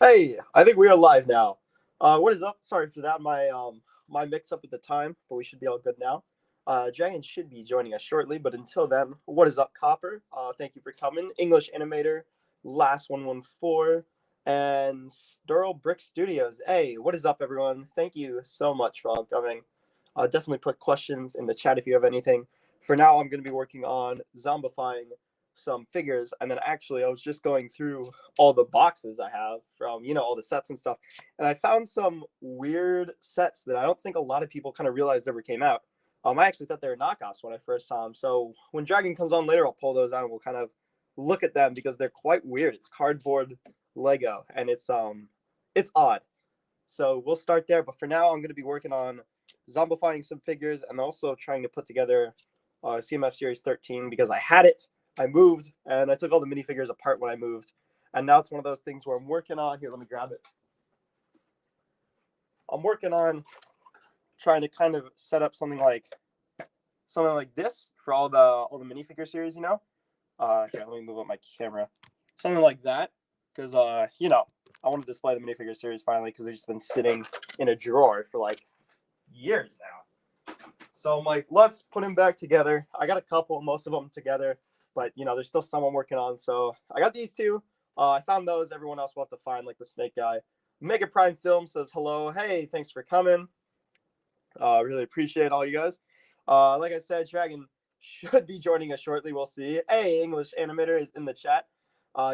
Hey, I think we are live now. What is up? Sorry for that. My mix up at the time, but we should be all good now. Dragon should be joining us shortly, but until then, what is up, Copper? Thank you for coming. English animator, last 114, and Sturl Brick Studios. Hey, what is up, everyone? Thank you so much for coming. Definitely put questions in the chat if you have anything. For now, I'm going to be working on zombifying some figures, and then actually I was just going through all the boxes I have from all the sets and stuff, and I found some weird sets that I don't think a lot of people kind of realized ever came out. I actually thought they were knockoffs when I first saw them, so when Dragon comes on later I'll pull those out and we'll kind of look at them because they're quite weird. It's cardboard Lego and it's odd. So we'll start there, but for now I'm going to be working on zombifying some figures and also trying to put together CMF Series 13 because I had it. I moved and I took all the minifigures apart when I moved. And now it's one of those things where I'm working on. Here, let me grab it. I'm working on trying to kind of set up something like this for all the minifigure series. Here, let me move up my camera. Something like that. Because I want to display the minifigure series finally because they've just been sitting in a drawer for like years now. So I'm like, let's put them back together. I got a couple, most of them together, but there's still some I'm working on. So I got these two. I found those. Everyone else will have to find, like the snake guy. Mega Prime Film says hello. Hey, thanks for coming. Really appreciate all you guys. Like I said, Dragon should be joining us shortly. We'll see. Hey, English animator is in the chat.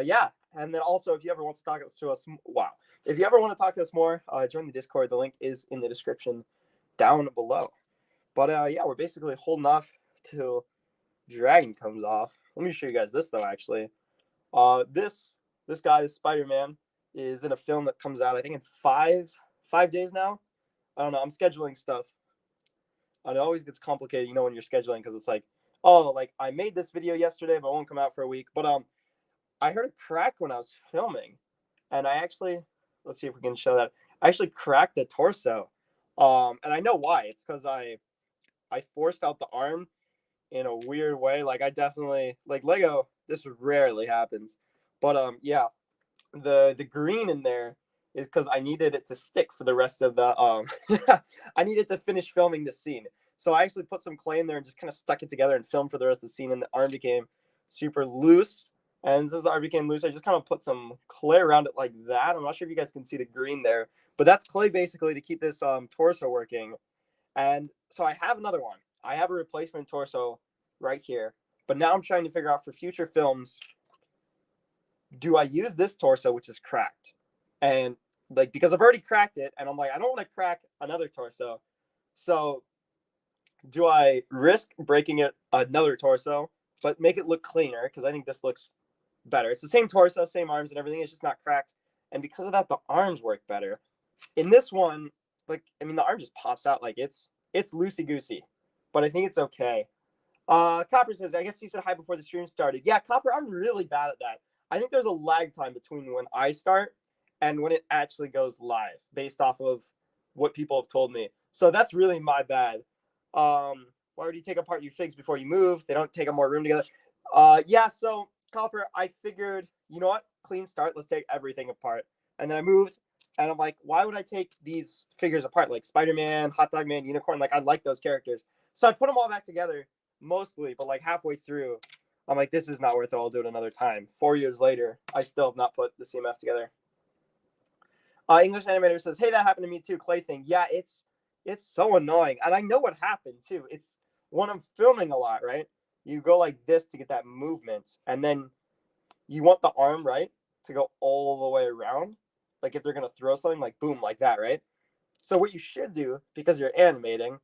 Yeah, and then also if you ever want to talk to us, wow, if you ever want to talk to us more, join the Discord. The link is in the description down below. But yeah, we're basically holding off till Dragon comes off. Let me show you guys this though. Actually, this guy, Spider-Man, is in a film that comes out I think in five days now. I don't know. I'm scheduling stuff, and it always gets complicated, when you're scheduling because it's like, oh, like I made this video yesterday, but it won't come out for a week. But I heard a crack when I was filming, and I actually let's see if we can show that. I actually cracked the torso, and I know why. It's because I forced out the arm in a weird way. Like I definitely like Lego. This rarely happens, but yeah, the green in there is because I needed it to stick for the rest of the I needed to finish filming the scene. So I actually put some clay in there and just kind of stuck it together and filmed for the rest of the scene. And the arm became super loose. And since the arm became loose, I just kind of put some clay around it like that. I'm not sure if you guys can see the green there, but that's clay basically to keep this torso working. And so I have another one. I have a replacement torso right here. But now I'm trying to figure out for future films, do I use this torso, which is cracked? And like, because I've already cracked it, and I'm like, I don't want to crack another torso. So do I risk breaking it another torso, but make it look cleaner? Because I think this looks better. It's the same torso, same arms and everything. It's just not cracked. And because of that, the arms work better. In this one, like, I mean, the arm just pops out like it's loosey goosey, but I think it's okay. Copper says, I guess you said hi before the stream started. Yeah, Copper, I'm really bad at that. I think there's a lag time between when I start and when it actually goes live based off of what people have told me. So that's really my bad. Why would you take apart your figs before you move? They don't take up more room together. Yeah, so Copper, I figured, you know what? Clean start. Let's take everything apart. And then I moved and I'm like, why would I take these figures apart? Like Spider-Man, Hot Dog Man, Unicorn. Like, I like those characters. So I put them all back together mostly, but like halfway through, I'm like, this is not worth it. I'll do it another time. 4 years later, I still have not put the CMF together. English animator says, hey, that happened to me too. Clay thing. Yeah, it's so annoying. And I know what happened too. It's when I'm filming a lot, right? You go like this to get that movement, and then you want the arm, right, to go all the way around. Like if they're gonna throw something, like boom, like that, right? So what you should do, because you're animating,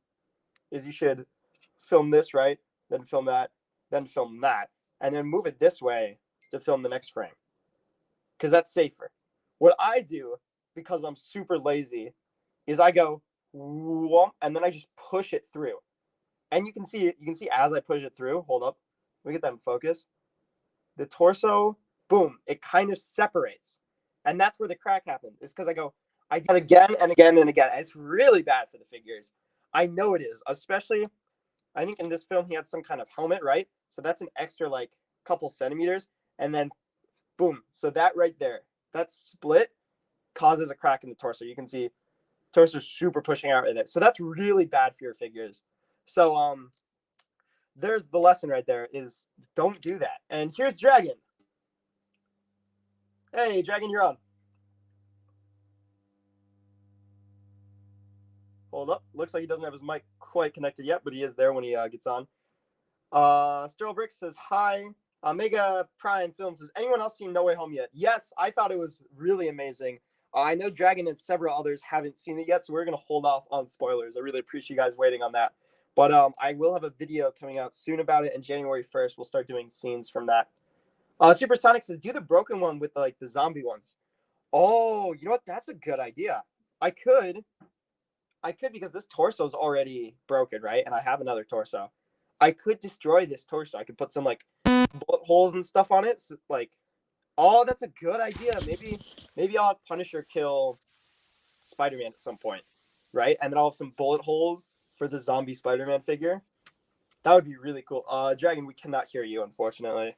is you should film this, right? Then film that, then film that, and then move it this way to film the next frame. Because that's safer. What I do, because I'm super lazy, is I go whoomp, and then I just push it through. And you can see as I push it through. Hold up, let me get that in focus. The torso, boom, it kind of separates, and that's where the crack happened. Is because I got again and again and again. And it's really bad for the figures. I know it is, especially I think in this film he had some kind of helmet, right? So that's an extra like couple centimeters, and then boom. So that right there, that's split. causes a crack in the torso. You can see torso super pushing out right there. So that's really bad for your figures. So there's the lesson right there is don't do that. And here's Dragon. Hey, Dragon, you're on. Hold up. Looks like he doesn't have his mic quite connected yet, but he is there when he gets on. Sterlbrick says hi. Mega Prime Film says, anyone else seen No Way Home yet? Yes, I thought it was really amazing. I know Dragon and several others haven't seen it yet, so we're going to hold off on spoilers. I really appreciate you guys waiting on that. But I will have a video coming out soon about it, and January 1st, we'll start doing scenes from that. Supersonic says, do the broken one with like the zombie ones. Oh, you know what? That's a good idea. I could because this torso is already broken, right? And I have another torso. I could destroy this torso. I could put some like bullet holes and stuff on it. So, like, oh, that's a good idea. Maybe I'll have Punisher kill Spider-Man at some point, right? And then I'll have some bullet holes for the zombie Spider-Man figure. That would be really cool. Dragon, we cannot hear you, unfortunately.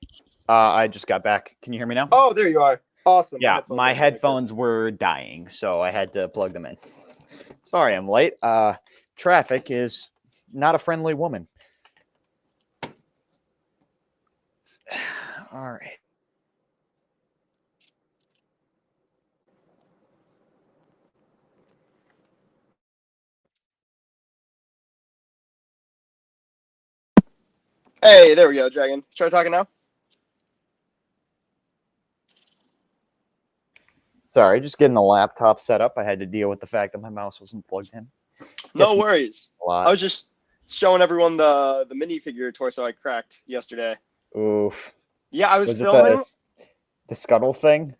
I just got back. Can you hear me now? Oh, there you are. Awesome. Yeah, my headphones were dying, so I had to plug them in. Sorry, I'm late. Traffic is not a friendly woman. All right. Hey, there we go, Dragon. Try talking now. Sorry, just getting the laptop set up. I had to deal with the fact that my mouse wasn't plugged in. No worries. I was just showing everyone the minifigure torso I cracked yesterday. Oof. Yeah, I was filming. The scuttle thing?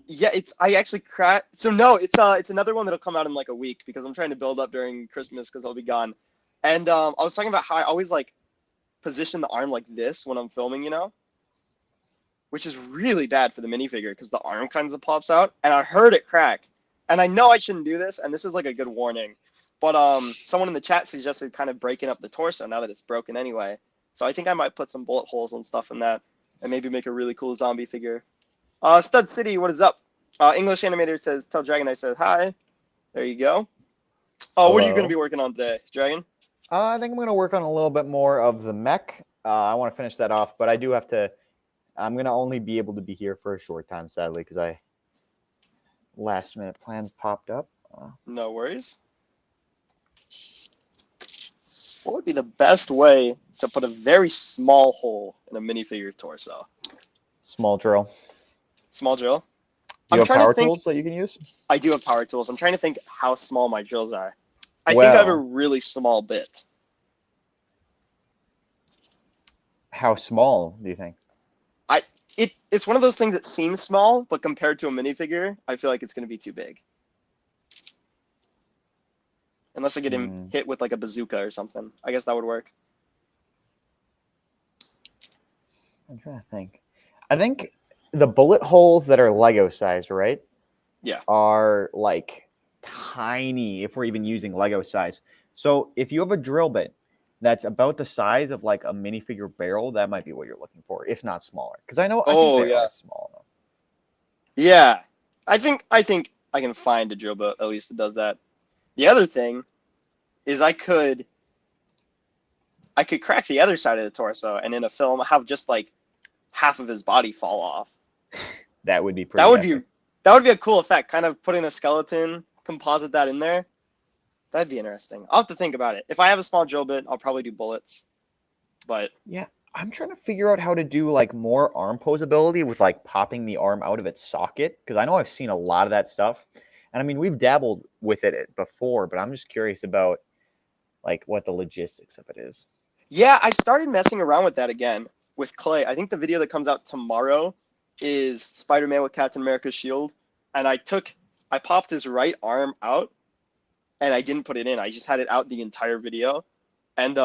Yeah, I actually cracked. So no, it's another one that'll come out in like a week because I'm trying to build up during Christmas because I'll be gone. And I was talking about how I always like position the arm like this when I'm filming, you know, which is really bad for the minifigure because the arm kind of pops out. And I heard it crack, and I know I shouldn't do this, and this is like a good warning. But someone in the chat suggested kind of breaking up the torso now that it's broken anyway. So I think I might put some bullet holes and stuff in that, and maybe make a really cool zombie figure. Stud City, what is up? English Animator says, tell Dragon I said hi. There you go. Oh, hello. What are you going to be working on today, Dragon? I think I'm going to work on a little bit more of the mech. I want to finish that off, but I do have to. I'm going to only be able to be here for a short time, sadly, because last minute plans popped up. No worries. What would be the best way to put a very small hole in a minifigure torso? Small drill. Small drill? Do you have power tools that you can use? I do have power tools. I'm trying to think how small my drills are. I think I have a really small bit. How small do you think? It's one of those things that seems small, but compared to a minifigure, I feel like it's going to be too big. Unless I get him hit with like a bazooka or something. I guess that would work. I'm trying to think. I think the bullet holes that are Lego sized, right? Yeah. Are like tiny if we're even using Lego size. So if you have a drill bit that's about the size of like a minifigure barrel, that might be what you're looking for, if not smaller. Because I think they are small enough. Yeah. I think I can find a drill bit at least that does that. The other thing is I could crack the other side of the torso and in a film have just like half of his body fall off. That would be pretty that would be a cool effect, kind of putting a skeleton, composite that in there. That'd be interesting. I'll have to think about it. If I have a small drill bit, I'll probably do bullets. But yeah, I'm trying to figure out how to do like more arm posability with like popping the arm out of its socket, because I know I've seen a lot of that stuff. And I mean, we've dabbled with it before, but I'm just curious about like what the logistics of it is. Yeah, I started messing around with that again with clay. I think the video that comes out tomorrow is Spider-Man with Captain America's shield. And I popped his right arm out and I didn't put it in. I just had it out the entire video. And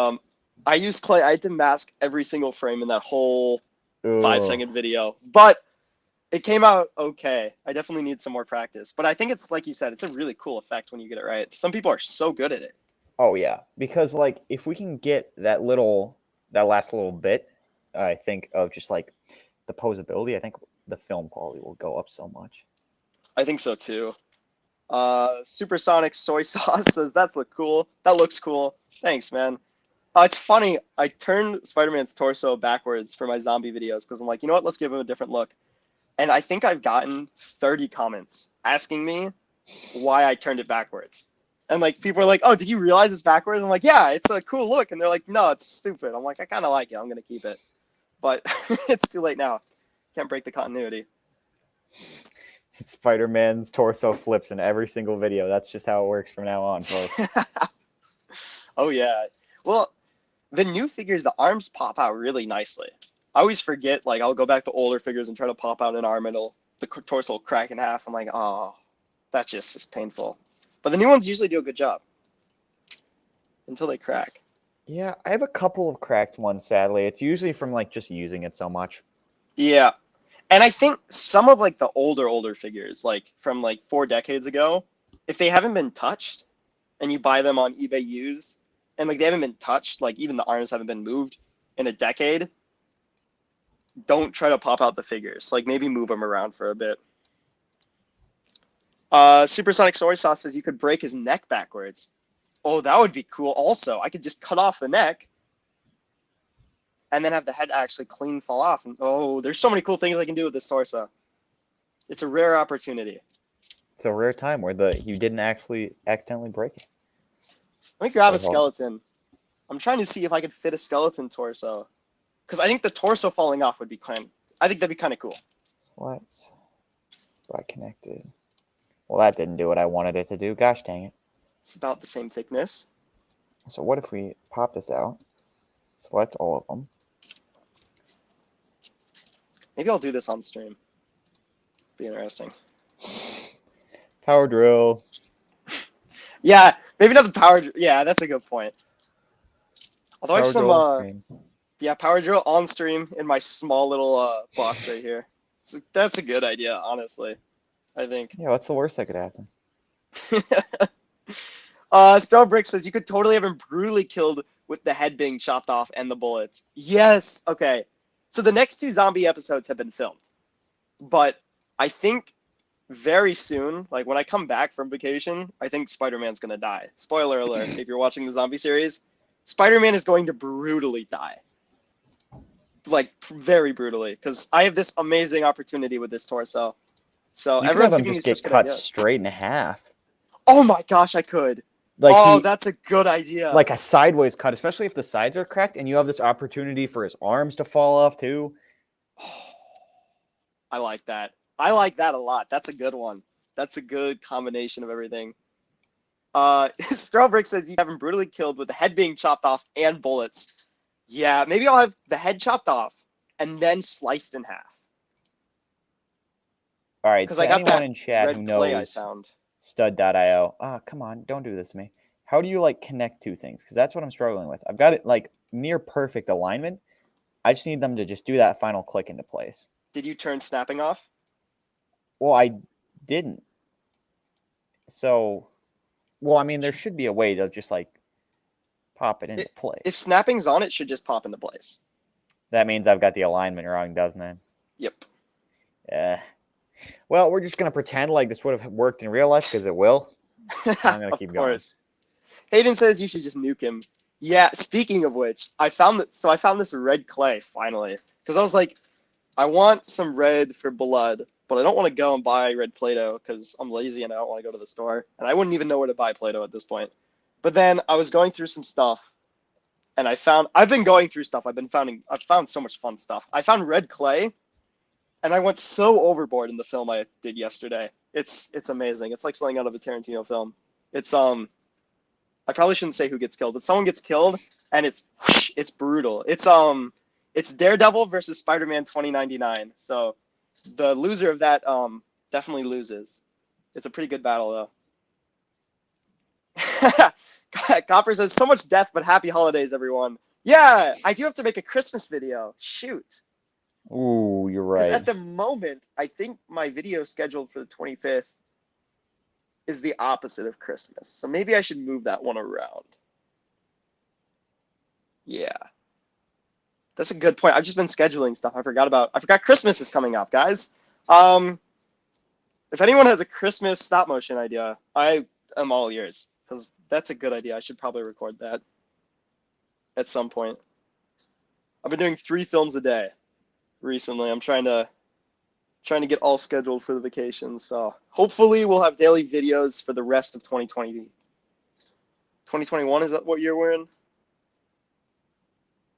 I used clay. I had to mask every single frame in that whole 5-second video. But it came out okay. I definitely need some more practice. But I think it's, like you said, it's a really cool effect when you get it right. Some people are so good at it. Oh, yeah. Because, like, if we can get that last little bit, I think, of just, like, the posability, I think the film quality will go up so much. I think so too. Supersonic Soy Sauce says that looks cool. Thanks, man. It's funny. I turned Spider-Man's torso backwards for my zombie videos because I'm like, you know what? Let's give him a different look. And I think I've gotten 30 comments asking me why I turned it backwards. And like people are like, "Oh, did you realize it's backwards?" I'm like, "Yeah, it's a cool look." And they're like, "No, it's stupid." I'm like, "I kind of like it. I'm gonna keep it." But it's too late now. Can't break the continuity. Spider-Man's torso flips in every single video. That's just how it works from now on, folks. Oh yeah. Well, the new figures, the arms pop out really nicely. I always forget, like I'll go back to older figures and try to pop out an arm and the torso will crack in half. I'm like, oh, that's just as painful. But the new ones usually do a good job until they crack. Yeah, I have a couple of cracked ones, sadly. It's usually from like just using it so much. Yeah. And I think some of like the older figures, like from like 4 decades ago, if they haven't been touched and you buy them on eBay used and like they haven't been touched, like even the arms haven't been moved in a decade, don't try to pop out the figures. Like maybe move them around for a bit. Supersonic Soy Sauce says you could break his neck backwards. Oh, that would be cool. Also, I could just cut off the neck and then have the head actually clean fall off. And oh, there's so many cool things I can do with this torso. It's a rare opportunity. It's a rare time where you didn't actually accidentally break it. Let me grab a skeleton. I'm trying to see if I could fit a skeleton torso. Because I think the torso falling off would be I think that'd be kind of cool. Let's buy connected. Well, that didn't do what I wanted it to do. Gosh dang it. It's about the same thickness. So what if we pop this out? Select all of them. Maybe I'll do this on stream. Be interesting. Power drill. Yeah, maybe not the power drill. Yeah, that's a good point. Although I have some, power drill on stream in my small little box right here. That's a good idea, honestly. I think. Yeah, what's the worst that could happen? Starbrick says you could totally have him brutally killed with the head being chopped off and the bullets. Yes. Okay. So the next 2 zombie episodes have been filmed, but I think very soon, like when I come back from vacation, I think Spider-Man's gonna die. Spoiler alert! If you're watching the zombie series, Spider-Man is going to brutally die. Like very brutally, because I have this amazing opportunity with this torso. So everyone's giving me just get cut straight in half. Oh my gosh, I could. Like that's a good idea. Like a sideways cut, especially if the sides are cracked and you have this opportunity for his arms to fall off too. I like that. I like that a lot. That's a good one. That's a good combination of everything. Strawbrick says you have him brutally killed with the head being chopped off and bullets. Yeah, maybe I'll have the head chopped off and then sliced in half. All right, so anyone in chat who knows stud.io, come on, don't do this to me. How do you like connect 2 things? Because that's what I'm struggling with. I've got it like near perfect alignment. I just need them to just do that final click into place. Did you turn snapping off? Well, I didn't. So, well, I mean, there should be a way to just like pop it into place. If snapping's on, it should just pop into place. That means I've got the alignment wrong, doesn't it? Yep. Yeah. Well, we're just going to pretend like this would have worked in real life because it will. I'm going to keep going. Hayden says you should just nuke him. Yeah, speaking of which, I found this red clay finally. Because I was like, I want some red for blood, but I don't want to go and buy red Play-Doh because I'm lazy and I don't want to go to the store. And I wouldn't even know where to buy Play-Doh at this point. But then I was going through some stuff and I've been going through stuff. I've found so much fun stuff. I found red clay and I went so overboard in the film I did yesterday. It's amazing. It's like something out of a Tarantino film. It's I probably shouldn't say who gets killed, but someone gets killed and it's brutal. It's Daredevil versus Spider-Man 2099. So the loser of that definitely loses. It's a pretty good battle though. Copper says so much death, but happy holidays, everyone. Yeah, I do have to make a Christmas video. Shoot. Ooh, you're right. At the moment, I think my video scheduled for the 25th is the opposite of Christmas. So maybe I should move that one around. Yeah. That's a good point. I've just been scheduling stuff. I forgot Christmas is coming up, guys. If anyone has a Christmas stop motion idea, I am all ears, because that's a good idea. I should probably record that at some point. I've been doing 3 films a day recently. I'm trying to get all scheduled for the vacations. So hopefully we'll have daily videos for the rest of 2020. 2021, is that what year we're in?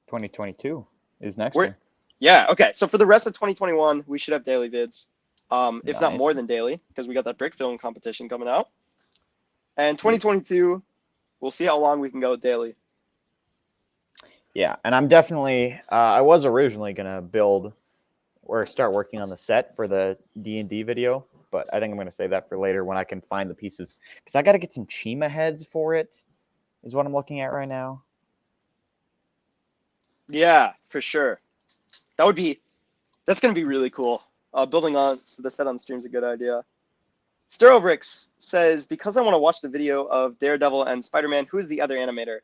2022 is next year. Yeah, okay. So for the rest of 2021, we should have daily vids. If not Nice. more than daily, because we got that brick film competition coming out. And 2022, we'll see how long we can go daily. Yeah, and I'm definitely I was originally gonna build or start working on the set for the D&D video, but I think I'm gonna save that for later when I can find the pieces, because I got to get some Chima heads for it. Is what I'm looking at right now. Yeah, for sure. That's gonna be really cool. Building on the set on stream is a good idea. Sterobricks says, because I want to watch the video of Daredevil and Spider-Man, who is the other animator?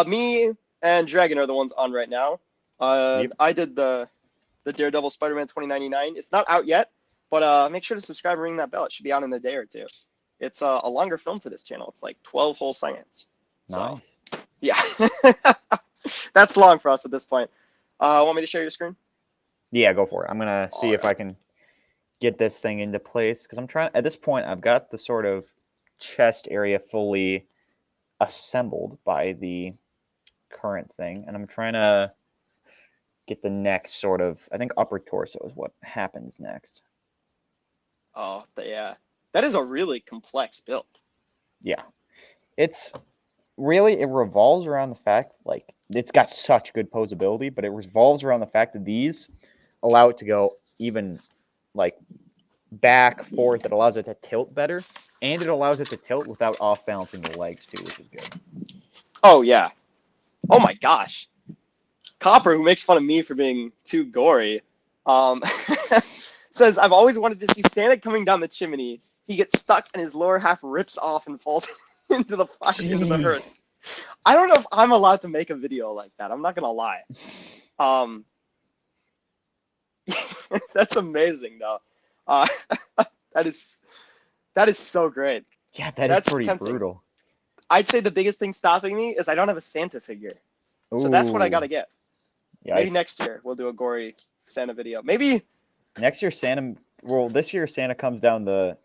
Me and Dragon are the ones on right now. Yep. I did the Daredevil Spider-Man 2099. It's not out yet, but make sure to subscribe and ring that bell. It should be out in a day or two. It's a longer film for this channel. It's like 12 whole seconds. Nice. So, yeah. That's long for us at this point. Want me to share your screen? Yeah, go for it. I'm gonna see if I can get this thing into place, because I'm trying. At this point, I've got the sort of chest area fully assembled by the current thing, and I'm trying to get the next sort of, I think upper torso is what happens next. Oh, yeah. That is a really complex build. Yeah. It's really, it revolves around the fact, like, it's got such good posability, but it revolves around the fact that these allow it to go even, like, back, forth. It allows it to tilt better, and it allows it to tilt without off-balancing the legs, too, which is good. Oh, yeah. Oh, my gosh. Copper, who makes fun of me for being too gory, says, I've always wanted to see Santa coming down the chimney. He gets stuck and his lower half rips off and falls into the fire, into the hearth. I don't know if I'm allowed to make a video like that. I'm not gonna lie. That's amazing, though. That is so great. Yeah, that's pretty tempting. Brutal. I'd say the biggest thing stopping me is I don't have a Santa figure. So that's what I gotta get. Yikes. Maybe next year we'll do a gory Santa video. Maybe next year Santa. Well, this year Santa comes down the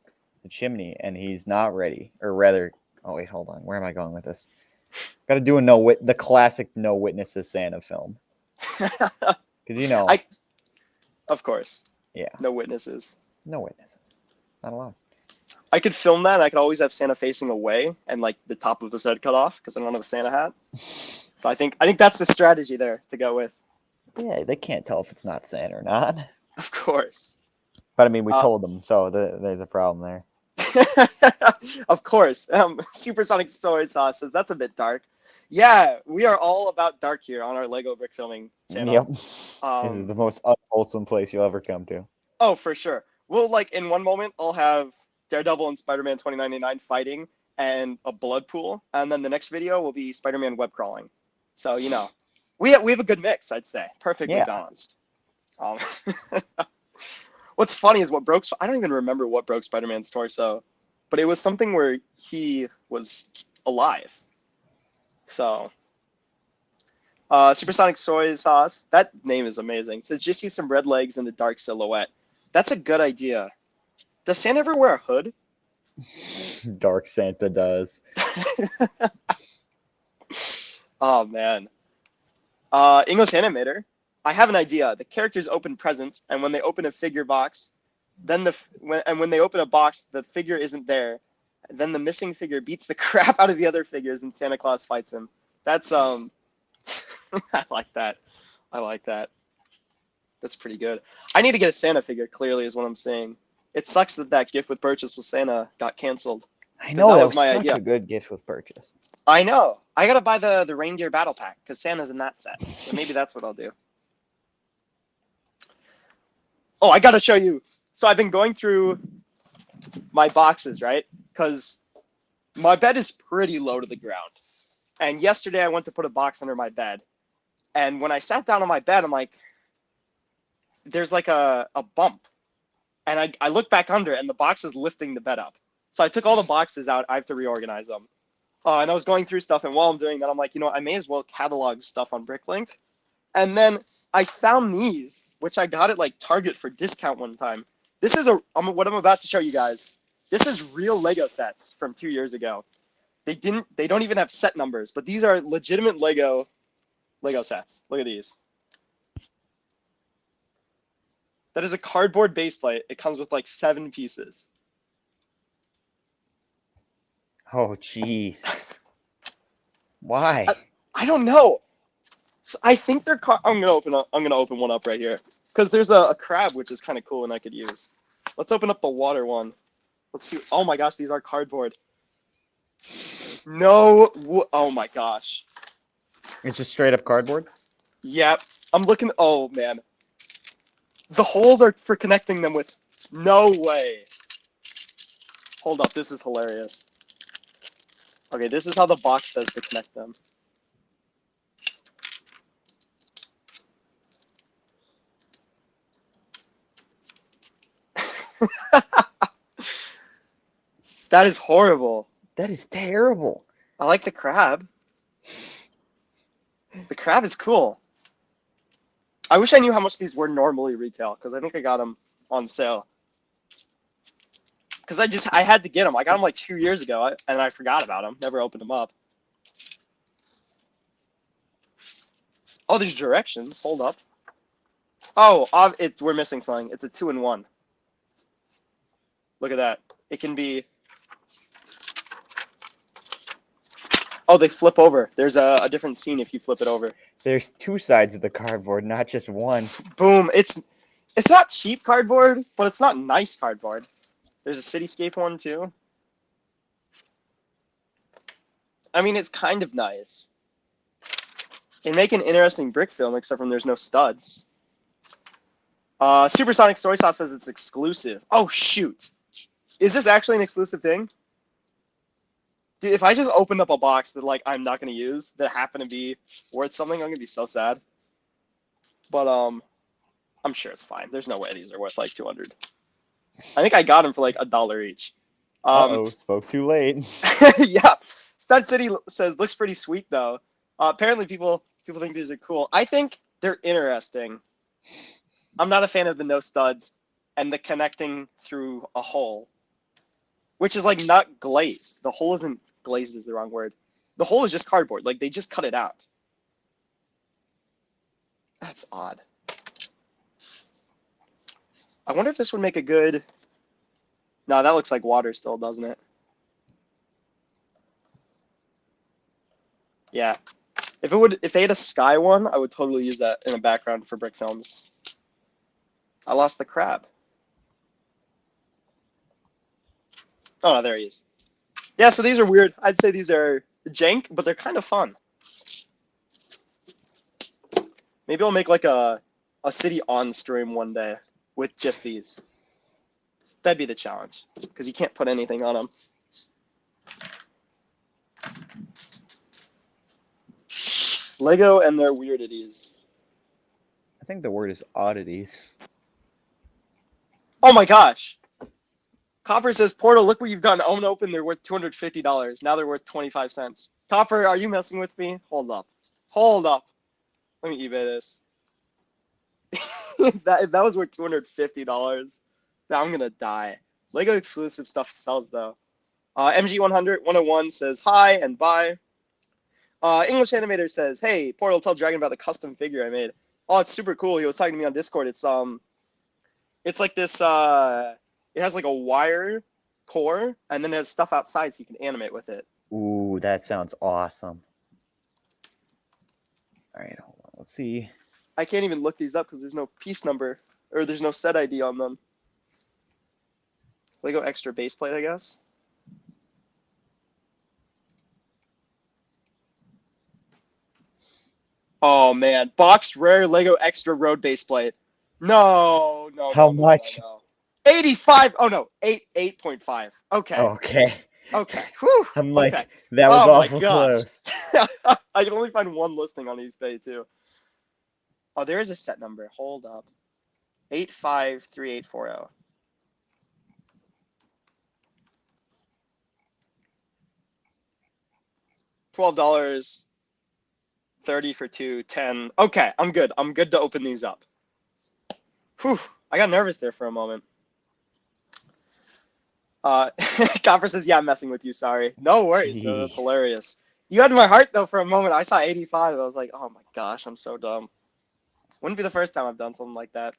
chimney and he's not ready, or rather, oh wait, hold on. Where am I going with this? Got to do the classic no witnesses Santa film. Because of course. Yeah. No witnesses. No witnesses. Not allowed. I could film that. And I could always have Santa facing away and like the top of his head cut off because I don't have a Santa hat. So I think that's the strategy there to go with. Yeah, they can't tell if it's not Santa or not. Of course. But I mean, we told them, so there's a problem there. Of course. Supersonic Story Sauce says that's a bit dark. Yeah, we are all about dark here on our Lego brick filming channel. Yep. This is the most unwholesome place you'll ever come to. Oh, for sure. We'll, like, in one moment, I'll have Daredevil and Spider-Man 2099 fighting and a blood pool, and then the next video will be Spider-Man web crawling. So, we have a good mix, I'd say. Perfectly balanced. What's funny is I don't even remember what broke Spider-Man's torso, but it was something where he was alive. So, Supersonic Soy Sauce, that name is amazing. It says just use some red legs and a dark silhouette. That's a good idea. Does Santa ever wear a hood? Dark Santa does. Oh, man. English Animator. I have an idea. The characters open presents, and when they open a figure box, then when they open a box, the figure isn't there. Then the missing figure beats the crap out of the other figures, and Santa Claus fights him. That's I like that. I like that. That's pretty good. I need to get a Santa figure. Clearly, is what I'm saying. It sucks that gift with purchase with Santa got canceled. I know that was such a good gift with purchase. I know. I gotta buy the reindeer battle pack because Santa's in that set. So maybe that's what I'll do. Oh, I gotta show you. So I've been going through my boxes, right? Because my bed is pretty low to the ground. And yesterday I went to put a box under my bed. And when I sat down on my bed, I'm like, there's like a bump. And and I look back under, and the box is lifting the bed up. So I took all the boxes out. I have to reorganize them. And I was going through stuff, and while I'm doing that, I'm like, I may as well catalog stuff on Bricklink. And then I found these, which I got at like Target for discount one time. This is what I'm about to show you guys. This is real Lego sets from 2 years ago. They don't even have set numbers, but these are legitimate Lego sets. Look at these. That is a cardboard base plate. It comes with like 7 pieces. Oh, jeez. Why? I don't know. So I think they're. I'm gonna open one up right here because there's a crab which is kind of cool and I could use. Let's open up the water one. Let's see. Oh my gosh, these are cardboard. No. Oh my gosh. It's just straight up cardboard? Yep. I'm looking. Oh man. The holes are for connecting them with. No way. Hold up. This is hilarious. Okay, this is how the box says to connect them. That is horrible. That is terrible. I like the crab. The crab is cool. I wish I knew how much these were normally retail, because I think I got them on sale. Because I had to get them. I got them like 2 years ago, and I forgot about them. Never opened them up. Oh, there's directions. Hold up. Oh, we're missing something. It's a 2-in-1. Look at that. It can be... Oh, they flip over. There's a different scene if you flip it over. There's 2 sides of the cardboard, not just one. Boom. It's not cheap cardboard, but it's not nice cardboard. There's a cityscape one too. I mean, it's kind of nice. They make an interesting brick film, except for there's no studs. Supersonic Soy Sauce says it's exclusive. Oh, shoot. Is this actually an exclusive thing? Dude, if I just opened up a box that like I'm not gonna use that happened to be worth something, I'm gonna be so sad. But I'm sure it's fine. There's no way these are worth like 200. I think I got them for like $1 each. Spoke too late. Yeah, Stud City says looks pretty sweet though. Apparently people think these are cool. I think they're interesting. I'm not a fan of the no studs and the connecting through a hole, which is like not glazed. The hole isn't glazed is the wrong word. The hole is just cardboard. Like they just cut it out. That's odd. I wonder if this would make a good... No, that looks like water still, doesn't it? Yeah. If they had a sky one, I would totally use that in a background for brick films. I lost the crab. Oh, no, there he is. Yeah, so these are weird. I'd say these are jank, but they're kind of fun. Maybe I'll make like a city on stream one day with just these. That'd be the challenge, because you can't put anything on them. Lego and their weirdities. I think the word is oddities. Oh my gosh. Copper says, Portal, look what you've done. Own open, they're worth $250. Now they're worth 25 cents. Copper, are you messing with me? Hold up. Hold up. Let me eBay this. If that was worth $250, I'm going to die. Lego exclusive stuff sells, though. MG101 says, hi and bye. English Animator says, hey, Portal, tell Dragon about the custom figure I made. Oh, it's super cool. He was talking to me on Discord. It's like this, it has like a wire core, and then it has stuff outside so you can animate with it. Ooh, that sounds awesome. All right, hold on. Let's see. I can't even look these up because there's no piece number, or there's no set ID on them. Lego extra base plate, I guess. Oh man, boxed rare Lego extra road base plate. No. How much? No. 85. Oh no, 8.5. Okay. Okay. Okay. Whew. I'm like, okay. that was Oh my awful gosh. close. I can only find one listing on eBay too. Oh, there is a set number. Hold up. 853840. $12, 30 for 2, 10. Okay, I'm good. I'm good to open these up. Whew, I got nervous there for a moment. Copper says, yeah, I'm messing with you, sorry. No worries, that's Jeez. hilarious. You had my heart, though, for a moment. I saw 85. I was like, oh my gosh, I'm so dumb. Wouldn't be the first time I've done something like that.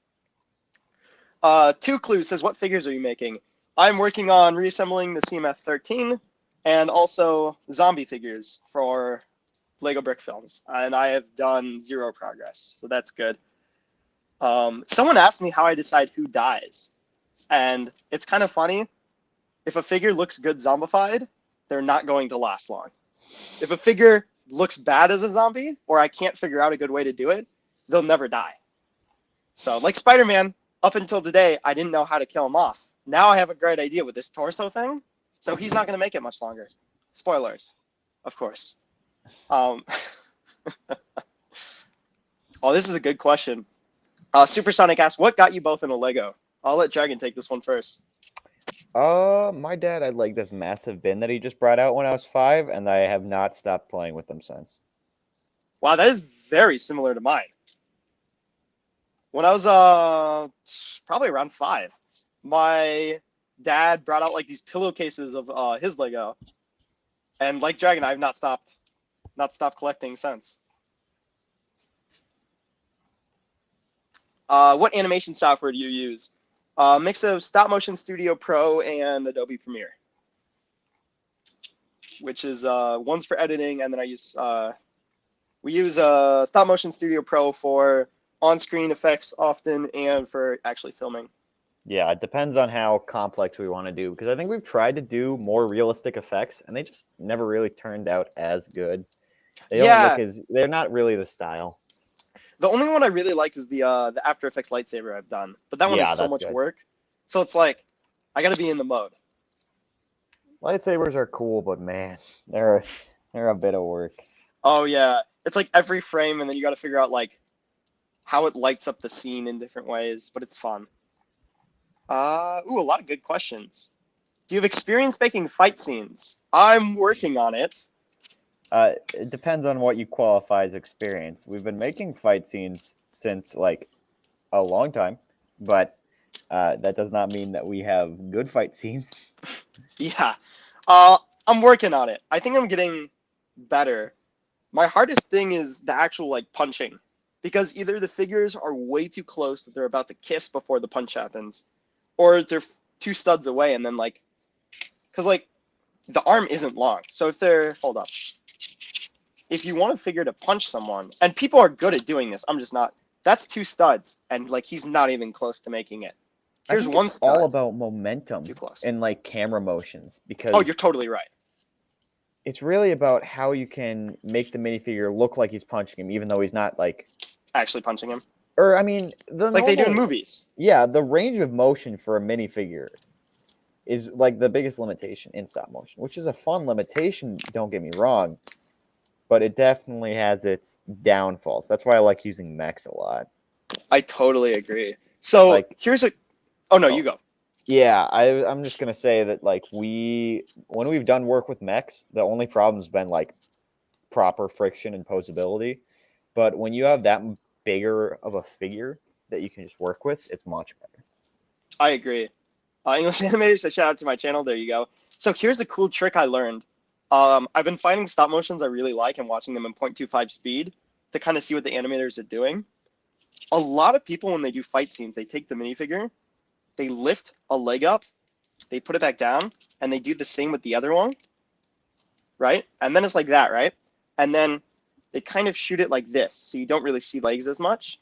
Two Clues says, what figures are you making? I'm working on reassembling the CMF 13 and also zombie figures for Lego Brick Films. And I have done 0 progress, so that's good. Someone asked me how I decide who dies. And it's kind of funny. If a figure looks good zombified, they're not going to last long. If a figure looks bad as a zombie, or I can't figure out a good way to do it, they'll never die. So, like Spider-Man, up until today, I didn't know how to kill him off. Now I have a great idea with this torso thing, so he's not going to make it much longer. Spoilers, of course. Oh, this is a good question. Supersonic asks, what got you both into Lego? I'll let Dragon take this one first. My dad had like this massive bin that he just brought out when I was 5, and I have not stopped playing with them since. Wow, that is very similar to mine. When I was probably around 5, my dad brought out like these pillowcases of his Lego, and like Dragon, I've not stopped collecting since. What animation software do you use? Mix of Stop Motion Studio Pro and Adobe Premiere, which is one's for editing, and then we use Stop Motion Studio Pro for on-screen effects often and for actually filming. Yeah, it depends on how complex we want to do, because I think we've tried to do more realistic effects, and they just never really turned out as good. They're not really the style. The only one I really like is the After Effects lightsaber I've done, but that one is so much work. So it's like I got to be in the mode. Lightsabers are cool, but man, they're a bit of work. Oh yeah, it's like every frame, and then you got to figure out like how it lights up the scene in different ways, but it's fun. A lot of good questions. Do you have experience making fight scenes? I'm working on it. It depends on what you qualify as experience. We've been making fight scenes since like a long time, but that does not mean that we have good fight scenes. Yeah. I'm working on it. I think I'm getting better. My hardest thing is the actual like punching, because either the figures are way too close that they're about to kiss before the punch happens, or they're 2 studs away, and then like, because like the arm isn't long. So if you want a figure to punch someone, and people are good at doing this, I'm just not. That's 2 studs, and like he's not even close to making it. Here's one stud. All about momentum and like camera motions, because you're totally right. It's really about how you can make the minifigure look like he's punching him, even though he's not like actually punching him. Or I mean, they do in movies. Yeah, the range of motion for a minifigure is like the biggest limitation in stop motion, which is a fun limitation. Don't get me wrong, but it definitely has its downfalls. That's why I like using mechs a lot. I totally agree. So here's a. Oh no, you go. Yeah, I'm just gonna say that like when we've done work with mechs, the only problem's been like proper friction and posability. But when you have that bigger of a figure that you can just work with, it's much better. I agree. English Animators, a shout out to my channel. There you go. So here's a cool trick I learned. I've been finding stop motions I really like and watching them in 0.25 speed to kind of see what the animators are doing. A lot of people, when they do fight scenes, they take the minifigure, they lift a leg up, they put it back down, and they do the same with the other one, right? And then it's like that, right? And then they kind of shoot it like this, so you don't really see legs as much.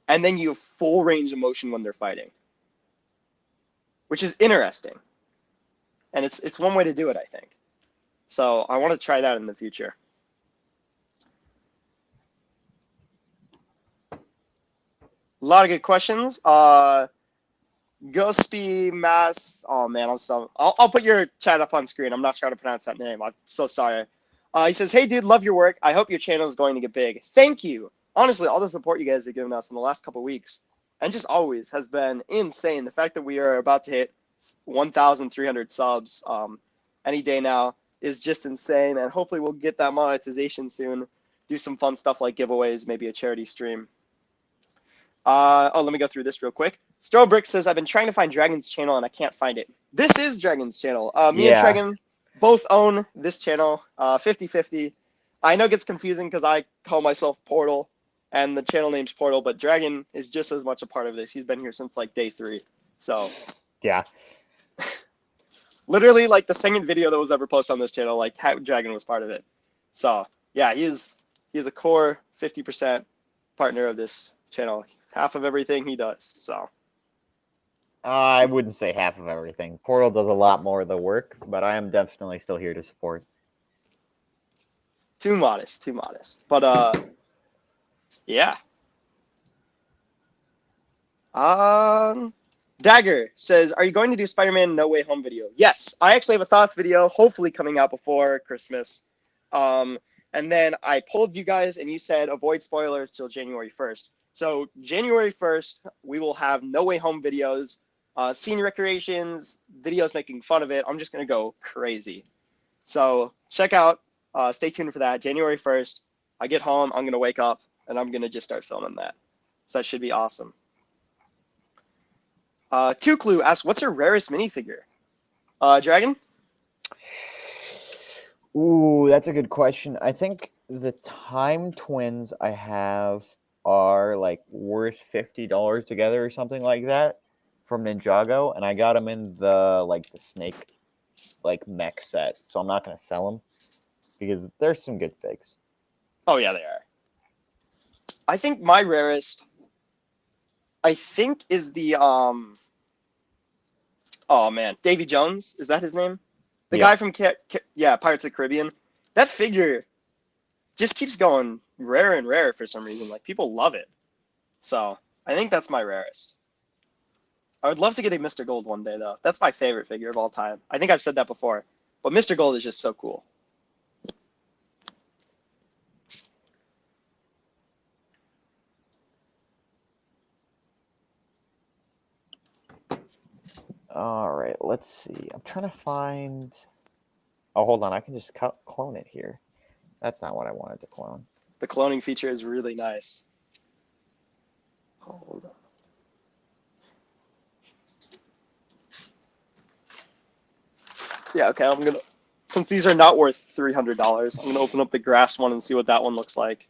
And then you have full range of motion when they're fighting, which is interesting. And it's one way to do it, I think. So I want to try that in the future. A lot of good questions. Guspy Mass. Oh man, I'll put your chat up on screen. I'm not sure how to pronounce that name. I'm so sorry. He says, "Hey dude, love your work. I hope your channel is going to get big." Thank you. Honestly, all the support you guys have given us in the last couple of weeks, and just always, has been insane. The fact that we are about to hit 1,300 subs any day now is just insane, and hopefully we'll get that monetization soon. Do some fun stuff like giveaways, maybe a charity stream. Let me go through this real quick. Strobrick says, I've been trying to find Dragon's channel and I can't find it. This is Dragon's channel. Me and Dragon both own this channel, 50-50. I know it gets confusing because I call myself Portal and the channel name's Portal, but Dragon is just as much a part of this. He's been here since like day 3. So yeah. Literally like the second video that was ever posted on this channel, like Dragon was part of it. So yeah, he is a core 50% partner of this channel. Half of everything he does. So I wouldn't say half of everything. Portal does a lot more of the work, but I am definitely still here to support. Too modest. But yeah. Dagger says, are you going to do Spider-Man No Way Home video? Yes, I actually have a thoughts video, hopefully coming out before Christmas. And then I polled you guys, and you said avoid spoilers till January 1st. So January 1st, we will have No Way Home videos, scene recreations, videos making fun of it. I'm just going to go crazy. So check out, stay tuned for that. January 1st, I get home, I'm going to wake up, and I'm going to just start filming that. So that should be awesome. Two Clue asks, what's your rarest minifigure? Dragon? Ooh, that's a good question. I think the Time Twins I have are like worth $50 together or something like that from Ninjago, and I got them in the snake mech set, so I'm not gonna sell them because there's some good figs. Oh yeah, they are. I think my rarest, is the oh man, Davy Jones, is that his name? The guy from Pirates of the Caribbean. That figure just keeps going rarer and rarer for some reason. Like, people love it. So I think that's my rarest. I would love to get a Mr. Gold one day, though. That's my favorite figure of all time. I think I've said that before. But Mr. Gold is just so cool. All right, let's see. I'm trying to find... Oh, hold on. I can just clone it here. That's not what I wanted to clone. The cloning feature is really nice. Hold on. Yeah, okay, I'm gonna, since these are not worth $300, I'm gonna open up the grass one and see what that one looks like.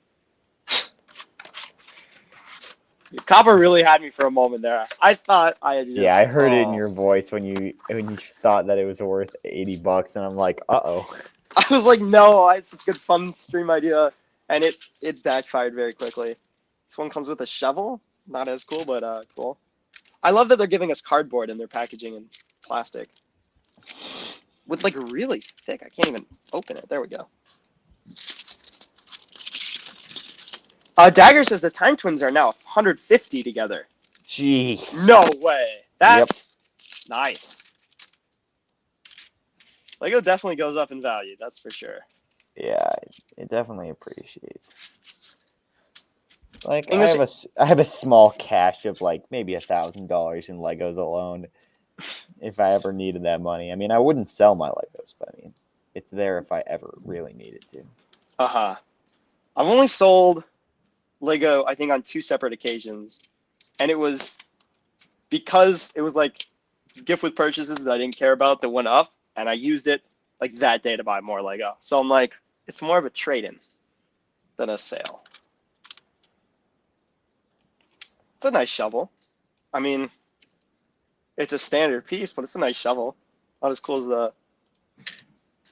Copper really had me for a moment there. I thought I had just... Yeah, I heard it in your voice when you thought that it was worth $80, and I'm like, uh-oh. I was like, no, I had such a good fun stream idea, and it backfired very quickly. This one comes with a shovel. Not as cool, but cool. I love that they're giving us cardboard in their packaging and plastic. With like really thick, I can't even open it. There we go. Dagger says the Time Twins are now 150 together. Jeez. No way. That's nice. Lego definitely goes up in value, that's for sure. Yeah, it definitely appreciates. Like, I have a small cache of like maybe $1,000 in Legos alone. If I ever needed that money. I mean, I wouldn't sell my Legos, but I mean, it's there if I ever really needed to. Uh-huh. I've only sold Lego, I think, on 2 separate occasions. And it was because it was like gift with purchases that I didn't care about that went up, and I used it like that day to buy more Lego. So I'm like, it's more of a trade-in than a sale. It's a nice shovel. I mean, it's a standard piece, but it's a nice shovel. Not as cool as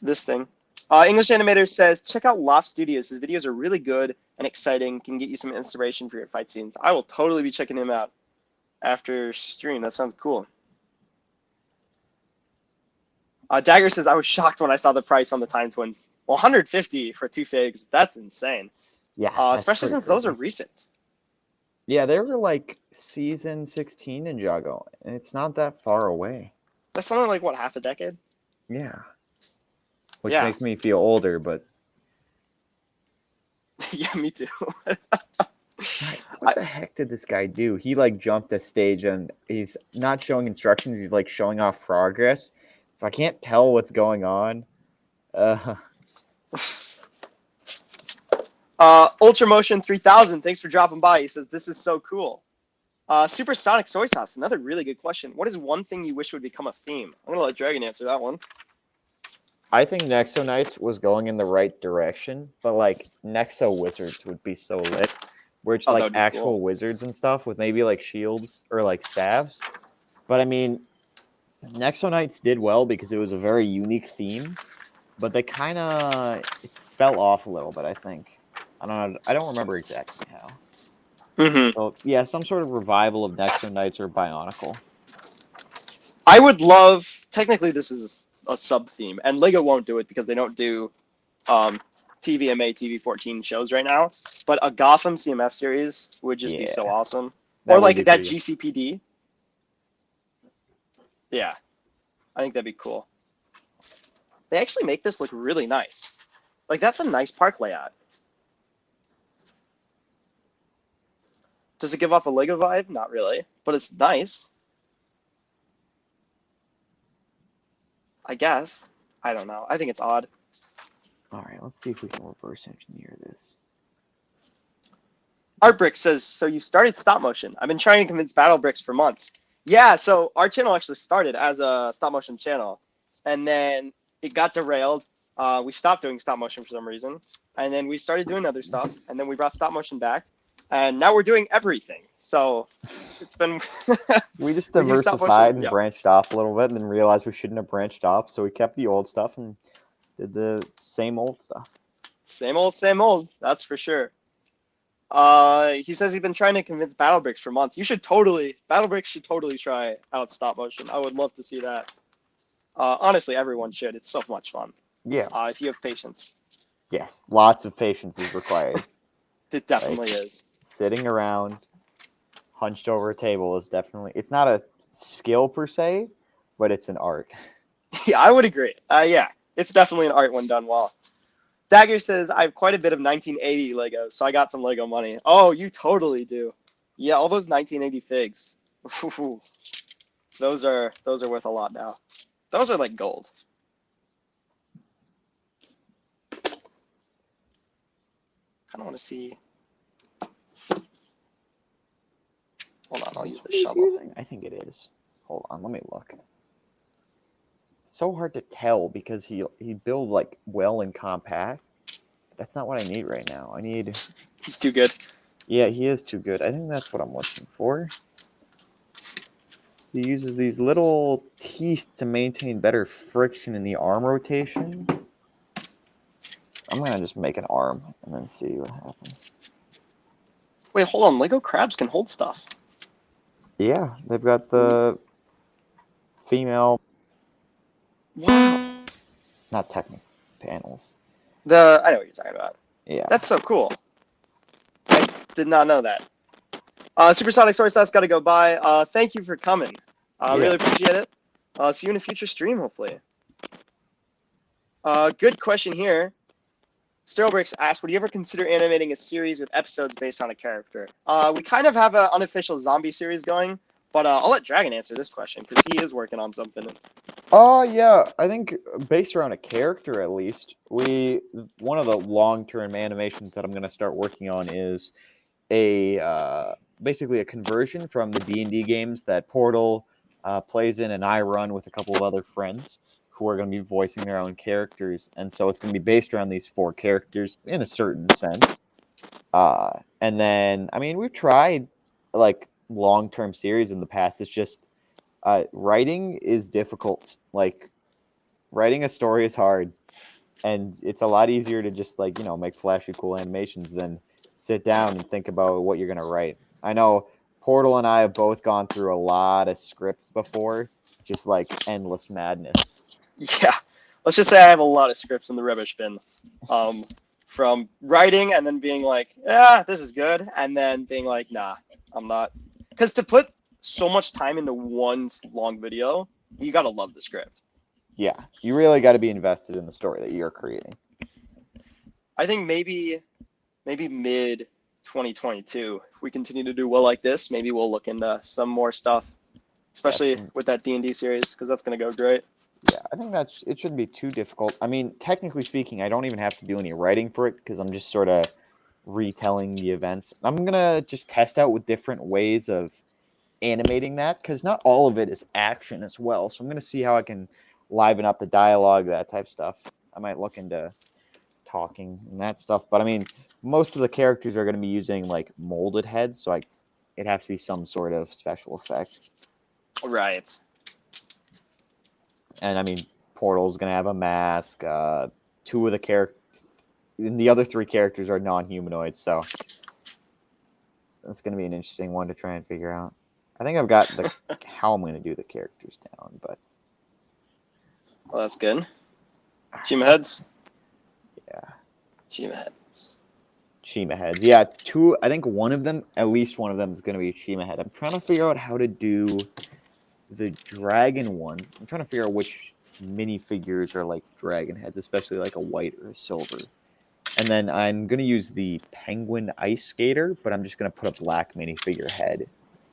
this thing. English Animator says, check out Loft Studios. His videos are really good and exciting. Can get you some inspiration for your fight scenes. I will totally be checking him out after stream. That sounds cool. Dagger says, I was shocked when I saw the price on the Time Twins. Well, 150 for 2 figs. That's insane. Yeah. Especially since those are recent. Yeah, they were like season 16 Ninjago, and it's not that far away. That's only like, what, half a decade? Yeah. Which makes me feel older, but... Yeah, me too. What the heck did this guy do? He like jumped a stage and he's not showing instructions. He's like showing off progress. So I can't tell what's going on. Uh, Ultramotion 3000, thanks for dropping by. He says, this is so cool. Supersonic Soy Sauce, another really good question. What is one thing you wish would become a theme? I'm going to let Dragon answer that one. I think Nexo Knights was going in the right direction, but like Nexo Wizards would be so lit. Where it's Oh, that like would be actual cool. wizards and stuff with maybe like shields or like staves. But I mean, Nexo Knights did well because it was a very unique theme, but they kind of it fell off a little bit, I think. I don't know. I don't remember exactly how. Mm-hmm. So yeah, some sort of revival of Nexo Knights or Bionicle. I would love, technically this is a sub-theme, and LEGO won't do it because they don't do TVMA, TV14 shows right now, but a Gotham CMF series would just be so Yeah, awesome. that Or would be like that pretty good. GCPD. Yeah, I think that'd be cool. They actually make this look really nice. Like, that's a nice park layout. Does it give off a LEGO vibe? Not really, but it's nice. I guess. I don't know. I think it's odd. All right, let's see if we can reverse engineer this. Artbrick says, so you started stop motion. I've been trying to convince Battlebricks for months. Yeah, so our channel actually started as a stop motion channel, and then it got derailed. We stopped doing stop motion for some reason, and then we started doing other stuff, and then we brought stop motion back, and now we're doing everything. So it's been We just we do stop motion. diversified and Yeah, branched off a little bit, and then realized we shouldn't have branched off, so we kept the old stuff and did the same old stuff. same old, same old. That's for sure. He says he's been trying to convince Battlebricks for months. Battlebricks should totally try out stop motion. I would love to see that. Honestly, everyone should. It's so much fun. Yeah. If you have patience. Yes, lots of patience is required. It definitely is. Sitting around, hunched over a table is definitely. It's not a skill per se, but it's an art. Yeah, I would agree. Yeah, it's definitely an art when done well. Dagger says, I have quite a bit of 1980 Legos, so I got some Lego money. Oh, you totally do. Yeah, all those 1980 figs. Those are worth a lot now. Those are like gold. Kind of want to see. Hold on, I'll use the shovel. Using? I think it is. Hold on, let me look. It's so hard to tell because he builds like well and compact. That's not what I need right now. I need. He's too good. Yeah, he is too good. I think that's what I'm looking for. He uses these little teeth to maintain better friction in the arm rotation. I'm gonna just make an arm and then see what happens. Wait, hold on. Lego crabs can hold stuff. Yeah, they've got the female. Wow. Not technical panels. I know what you're talking about. Yeah. That's so cool. I did not know that. Supersonic Soy Sauce got to go by. Thank you for coming. Really appreciate it. See you in a future stream, hopefully. Good question here. Sterilbricks asked, would you ever consider animating a series with episodes based on a character? We kind of have an unofficial zombie series going, but I'll let Dragon answer this question because he is working on something. Oh yeah, I think based around a character at least. One of the long-term animations that I'm gonna start working on is a basically a conversion from the D&D games that Portal plays in, and I run with a couple of other friends who are going to be voicing their own characters, and so it's going to be based around these 4 characters in a certain sense. And then, I mean, we've tried like long-term series in the past. It's just writing is difficult. Like writing a story is hard, and it's a lot easier to just like make flashy, cool animations than sit down and think about what you're gonna write. I know Portal and I have both gone through a lot of scripts before, just like endless madness. Yeah, let's just say I have a lot of scripts in the rubbish bin. From writing and then being like, yeah, this is good, and then being like, nah, I'm not. Because to put so much time into one long video, you gotta love the script. Yeah, you really got to be invested in the story that you're creating. I think maybe mid 2022, if we continue to do well like this, maybe we'll look into some more stuff, especially with that D&D series, because that's gonna go great. Yeah, I think it shouldn't be too difficult. I mean, technically speaking, I don't even have to do any writing for it because I'm just sort of retelling the events. I'm gonna just test out with different ways of animating that because not all of it is action as well. So I'm gonna see how I can liven up the dialogue, that type of stuff. I might look into talking and that stuff. But I mean, most of the characters are gonna be using like molded heads, so it has to be some sort of special effect. Right. And I mean, Portal's gonna have a mask. Two of the characters, the other three characters are non-humanoids, so that's gonna be an interesting one to try and figure out. I think I've got how I'm gonna do the characters down, but Well, that's good. Chima heads. yeah, Chima heads. Shima heads. Yeah, two. I think one of them, at least one of them, is gonna be a Shima head. I'm trying to figure out how to do the dragon one. I'm trying to figure out which minifigures are like dragon heads, especially like a white or a silver. And then I'm going to use the penguin ice skater, but I'm just going to put a black minifigure head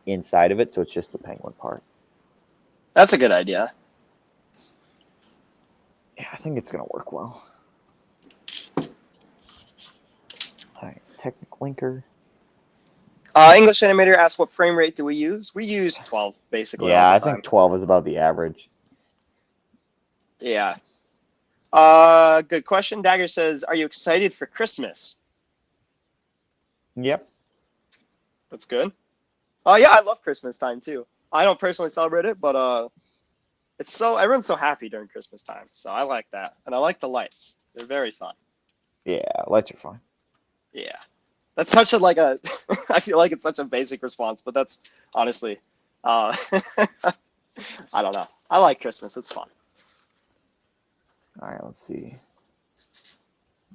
inside of it, so it's just the penguin part. That's a good idea. Yeah, I think it's going to work well. All right, Technic Linker. English Animator asks, what frame rate do we use? We use 12 basically all Yeah, the I time. think 12 is about the average. Yeah. Good question. Dagger says, are you excited for Christmas? Yep. That's good. Yeah, I love Christmas time too. I don't personally celebrate it, but everyone's so happy during Christmas time, so I like that, and I like the lights. They're very fun. Yeah, lights are fun. Yeah, that's such a I feel like it's such a basic response, but that's honestly, I don't know. I like Christmas. It's fun. All right, let's see.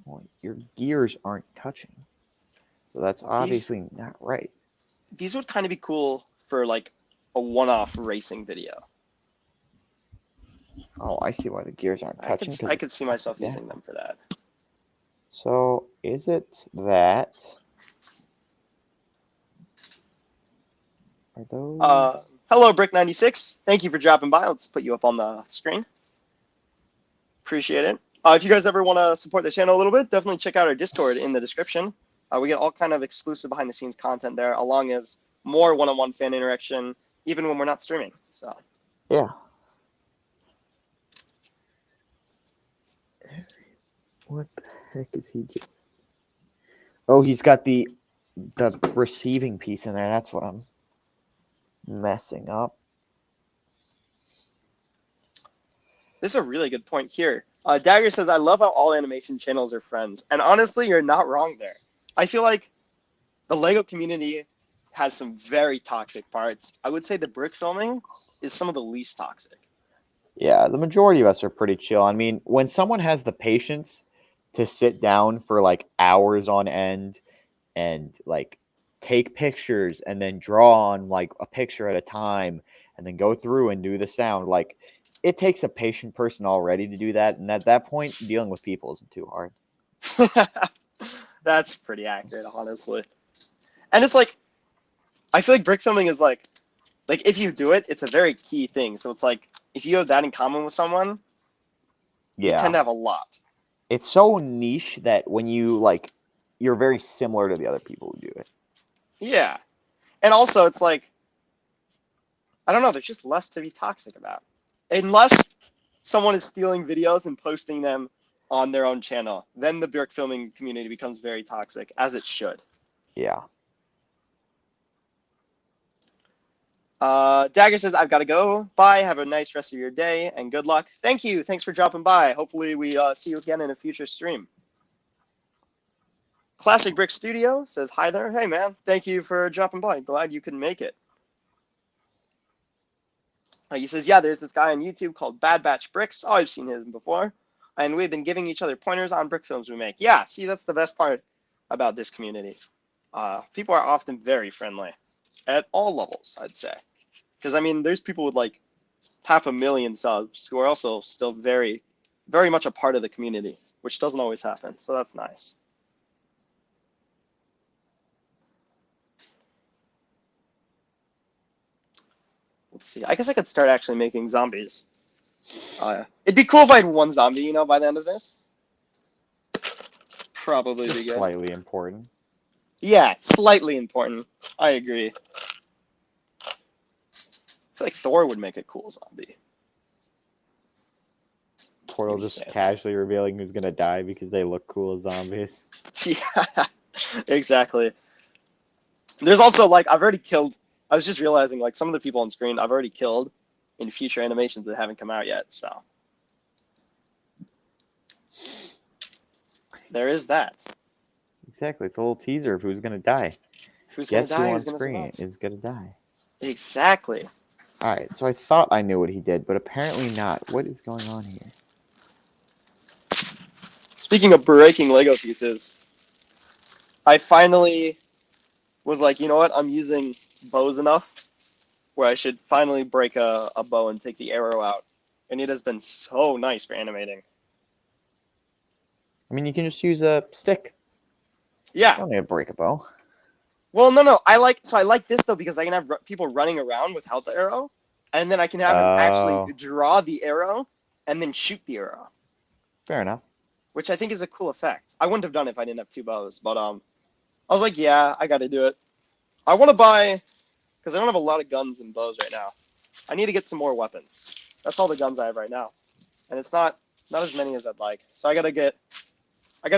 Well, your gears aren't touching, so that's obviously not right. These would kind of be cool for like a one-off racing video. Oh, I see why the gears aren't touching. I could see myself using them for that. So is it that? Are those? Hello, Brick96. Thank you for dropping by. Let's put you up on the screen. Appreciate it. If you guys ever want to support the channel a little bit, definitely check out our Discord in the description. We get all kind of exclusive behind-the-scenes content there, along as more one-on-one fan interaction, even when we're not streaming. So Yeah. What the heck is he doing? Oh, he's got the receiving piece in there. That's what I'm messing up. this is a really good point here. Dagger says, I love how all animation channels are friends. And honestly, you're not wrong there. I feel like the LEGO community has some very toxic parts. I would say the brick filming is some of the least toxic. Yeah, the majority of us are pretty chill. I mean, when someone has the patience to sit down for like hours on end and like take pictures and then draw on like a picture at a time and then go through and do the sound, like it takes a patient person already to do that. And at that point, dealing with people isn't too hard. That's pretty accurate, honestly. And it's like, I feel like brick filming is like if you do it, it's a very key thing. So it's like, if you have that in common with someone, you tend to have a lot. It's so niche that when you like, you're very similar to the other people who do it. Yeah. And also, it's like, I don't know, there's just less to be toxic about. Unless someone is stealing videos and posting them on their own channel, then the brick filming community becomes very toxic, as it should. Yeah. Dagger says, I've got to go. Bye. Have a nice rest of your day and good luck. Thank you. Thanks for dropping by. Hopefully we see you again in a future stream. Classic Brick Studio says, hi there. Hey, man. Thank you for dropping by. Glad you could make it. He says, yeah, there's this guy on YouTube called Bad Batch Bricks. Oh, I've seen him before. And we've been giving each other pointers on brick films we make. Yeah, see, that's the best part about this community. People are often very friendly at all levels, I'd say. Because, I mean, there's people with like 500,000 subs who are also still very, very much a part of the community, which doesn't always happen. So that's nice. Let's see. I guess I could start actually making zombies. Oh yeah. It'd be cool if I had one zombie, by the end of this. Probably be Just good. slightly important. Yeah, slightly important. I agree. I feel like Thor would make a cool zombie. Portal Maybe just Sandman. casually revealing who's gonna die because they look cool as zombies. Yeah, exactly. There's also like I've already killed. I was just realizing like some of the people on screen I've already killed in future animations that haven't come out yet. So there is that. Exactly. It's a little teaser of who's gonna die. Who's gonna Guess who die? on Who's gonna screen survive? is gonna die. Exactly. Alright, so I thought I knew what he did, but apparently not. What is going on here? Speaking of breaking Lego pieces, I finally was like, you know what? I'm using bows enough where I should finally break a bow and take the arrow out. And it has been so nice for animating. I mean, you can just use a stick. You Yeah. don't need to break a bow. Well, no. I like this though because I can have people running around without the arrow, and then I can have him actually Oh, draw the arrow and then shoot the arrow, fair enough. which I think is a cool effect. I wouldn't have done it if I didn't have two bows, but I was like, yeah, I got to do it. I want to buy because I don't have a lot of guns and bows right now. I need to get some more weapons. That's all the guns I have right now, and it's not as many as I'd like. So I gotta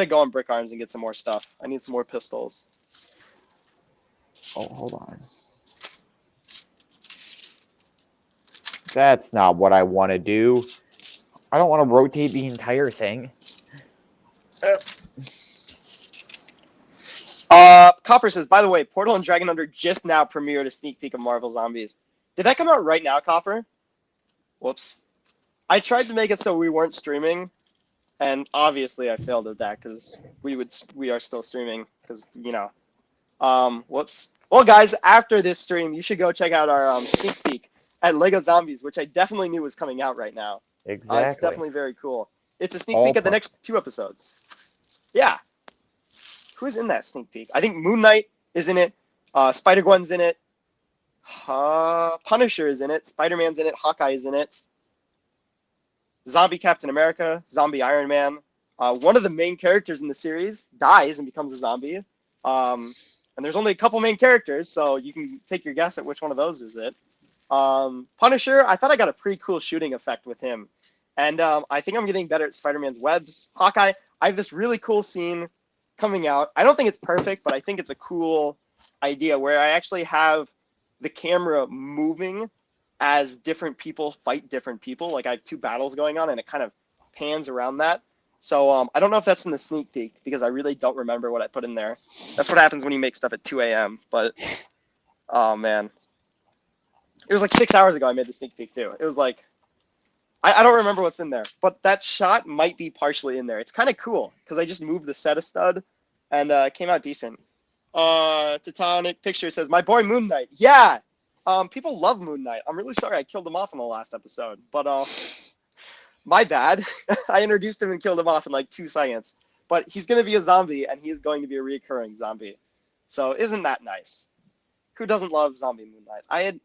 go on Brick Arms and get some more stuff. I need some more pistols. Oh, hold on. That's not what I want to do. I don't want to rotate the entire thing. Copper says, by the way, Portal and Dragon Hunter just now premiered a sneak peek of Marvel Zombies. Did that come out right now, Copper? Whoops. I tried to make it so we weren't streaming, and obviously I failed at that because we are still streaming because whoops. Well, guys, after this stream, you should go check out our sneak peek at Lego Zombies, which I definitely knew was coming out right now. It's Exactly. definitely very cool. It's a sneak All peek at the next 2 episodes. Yeah. Who's in that sneak peek? I think Moon Knight is in it. Spider-Gwen's in it. Punisher is in it. Spider-Man's in it. Hawkeye is in it. Zombie Captain America. Zombie Iron Man. One of the main characters in the series dies and becomes a zombie. And there's only a couple main characters, so you can take your guess at which one of those is it. Punisher, I thought I got a pretty cool shooting effect with him. And I think I'm getting better at Spider-Man's webs. Hawkeye, I have this really cool scene coming out. I don't think it's perfect, but I think it's a cool idea where I actually have the camera moving as different people fight different people. Like I have 2 battles going on and it kind of pans around that. So I don't know if that's in the sneak peek because I really don't remember what I put in there. That's what happens when you make stuff at 2 a.m. But, oh man. It was like 6 hours ago I made the sneak peek too. It was like, I don't remember what's in there, but that shot might be partially in there. It's kind of cool because I just moved the set a stud and it came out decent. Titanic Picture says, my boy Moon Knight. Yeah, people love Moon Knight. I'm really sorry I killed him off in the last episode, but my bad. I introduced him and killed him off in like 2 seconds. But he's going to be a zombie and he's going to be a reoccurring zombie. So isn't that nice? Who doesn't love zombie Moon Knight?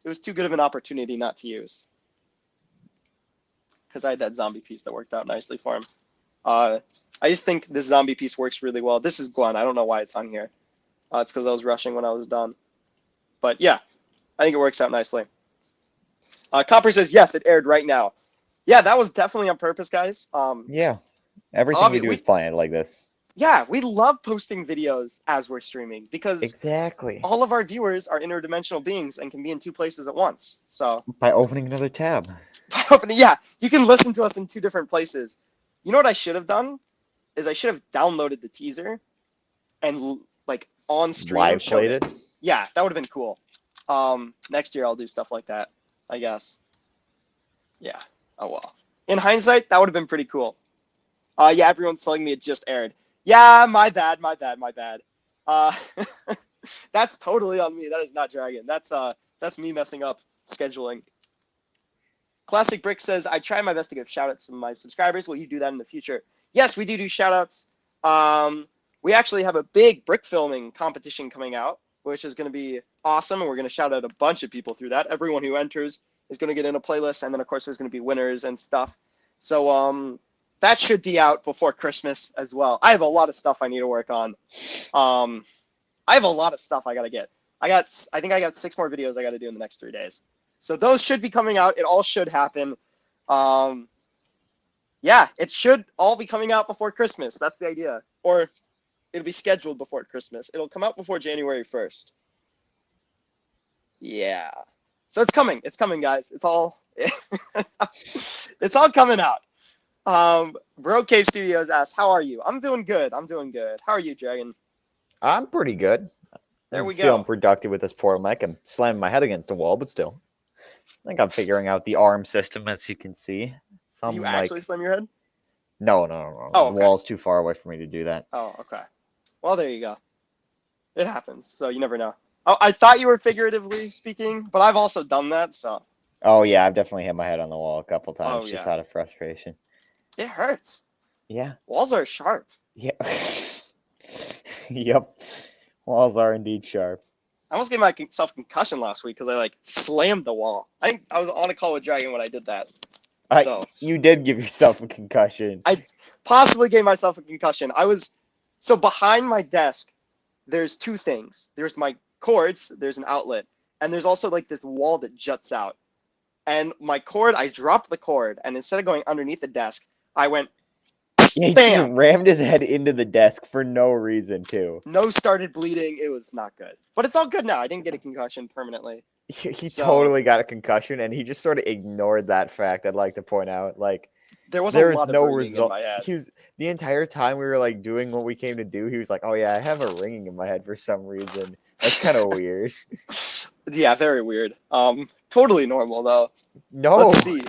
It was too good of an opportunity not to use. Because I had that zombie piece that worked out nicely for him. I just think this zombie piece works really well. This is Gwen. I don't know why it's on here. It's because I was rushing when I was done. But yeah, I think it works out nicely. Copper says, yes, it aired right now. Yeah, that was definitely on purpose, guys. Yeah. Everything we do is planned like this. Yeah, we love posting videos as we're streaming because Exactly. all of our viewers are interdimensional beings and can be in 2 places at once. So by opening another tab. Yeah, you can listen to us in 2 different places. You know what I should have done? Is I should have downloaded the teaser and like on stream Live showed played it. Yeah, that would have been cool. Next year I'll do stuff like that, I guess. Yeah. Oh well. In hindsight, that would have been pretty cool. Yeah, everyone's telling me it just aired. Yeah, my bad. That's totally on me. That is not Dragon. That's me messing up scheduling. Classic Brick says, I try my best to give shout-outs to my subscribers. Will you do that in the future? Yes, we do shout-outs. We actually have a big brick filming competition coming out, which is going to be awesome, and we're going to shout out a bunch of people through that. Everyone who enters is going to get in a playlist, and then of course there's going to be winners and stuff. So that should be out before Christmas as well. I have a lot of stuff I need to work on. I have a lot of stuff I got to get. I think I got 6 more videos I got to do in the next 3 days. So those should be coming out. It all should happen. Yeah, it should all be coming out before Christmas. That's the idea. Or it'll be scheduled before Christmas. It'll come out before January 1st. Yeah. So it's coming. It's coming, guys. It's all it's all coming out. Bro Cave Studios asks, "How are you?" I'm doing good. I'm doing good. How are you, Dragon? I'm pretty good. There we I'm feeling go. productive with this portal mech. I'm slamming my head against a wall, but still. I think I'm figuring out the arm system, as you can see. Did you actually slam your head? No. Oh, The okay. wall's too far away for me to do that. Oh, okay. Well, there you go. It happens, so you never know. Oh, I thought you were figuratively speaking, but I've also done that, so. Oh, yeah, I've definitely hit my head on the wall a couple times just yeah. out of frustration. It hurts. Yeah. Walls are sharp. Yeah. Yep. Walls are indeed sharp. I almost gave myself a concussion last week because I slammed the wall. I think I was on a call with Dragon when I did that. So you did give yourself a concussion. I possibly gave myself a concussion. So behind my desk, there's 2 things. There's my cords, there's an outlet, and there's also like this wall that juts out. And my cord, I dropped the cord, and instead of going underneath the desk, I went He bam! just rammed his head into the desk for no reason, too. Nose started bleeding. It was not good. But it's all good now. I didn't get a concussion permanently. He totally got a concussion, and he just sort of ignored that fact. I'd like to point out, There was there a was lot no of ringing result. in my head. He was the entire time we were doing what we came to do. He was like, "Oh yeah, I have a ringing in my head for some reason." That's kind of weird. Yeah, very weird. Totally normal though. No. Let's see.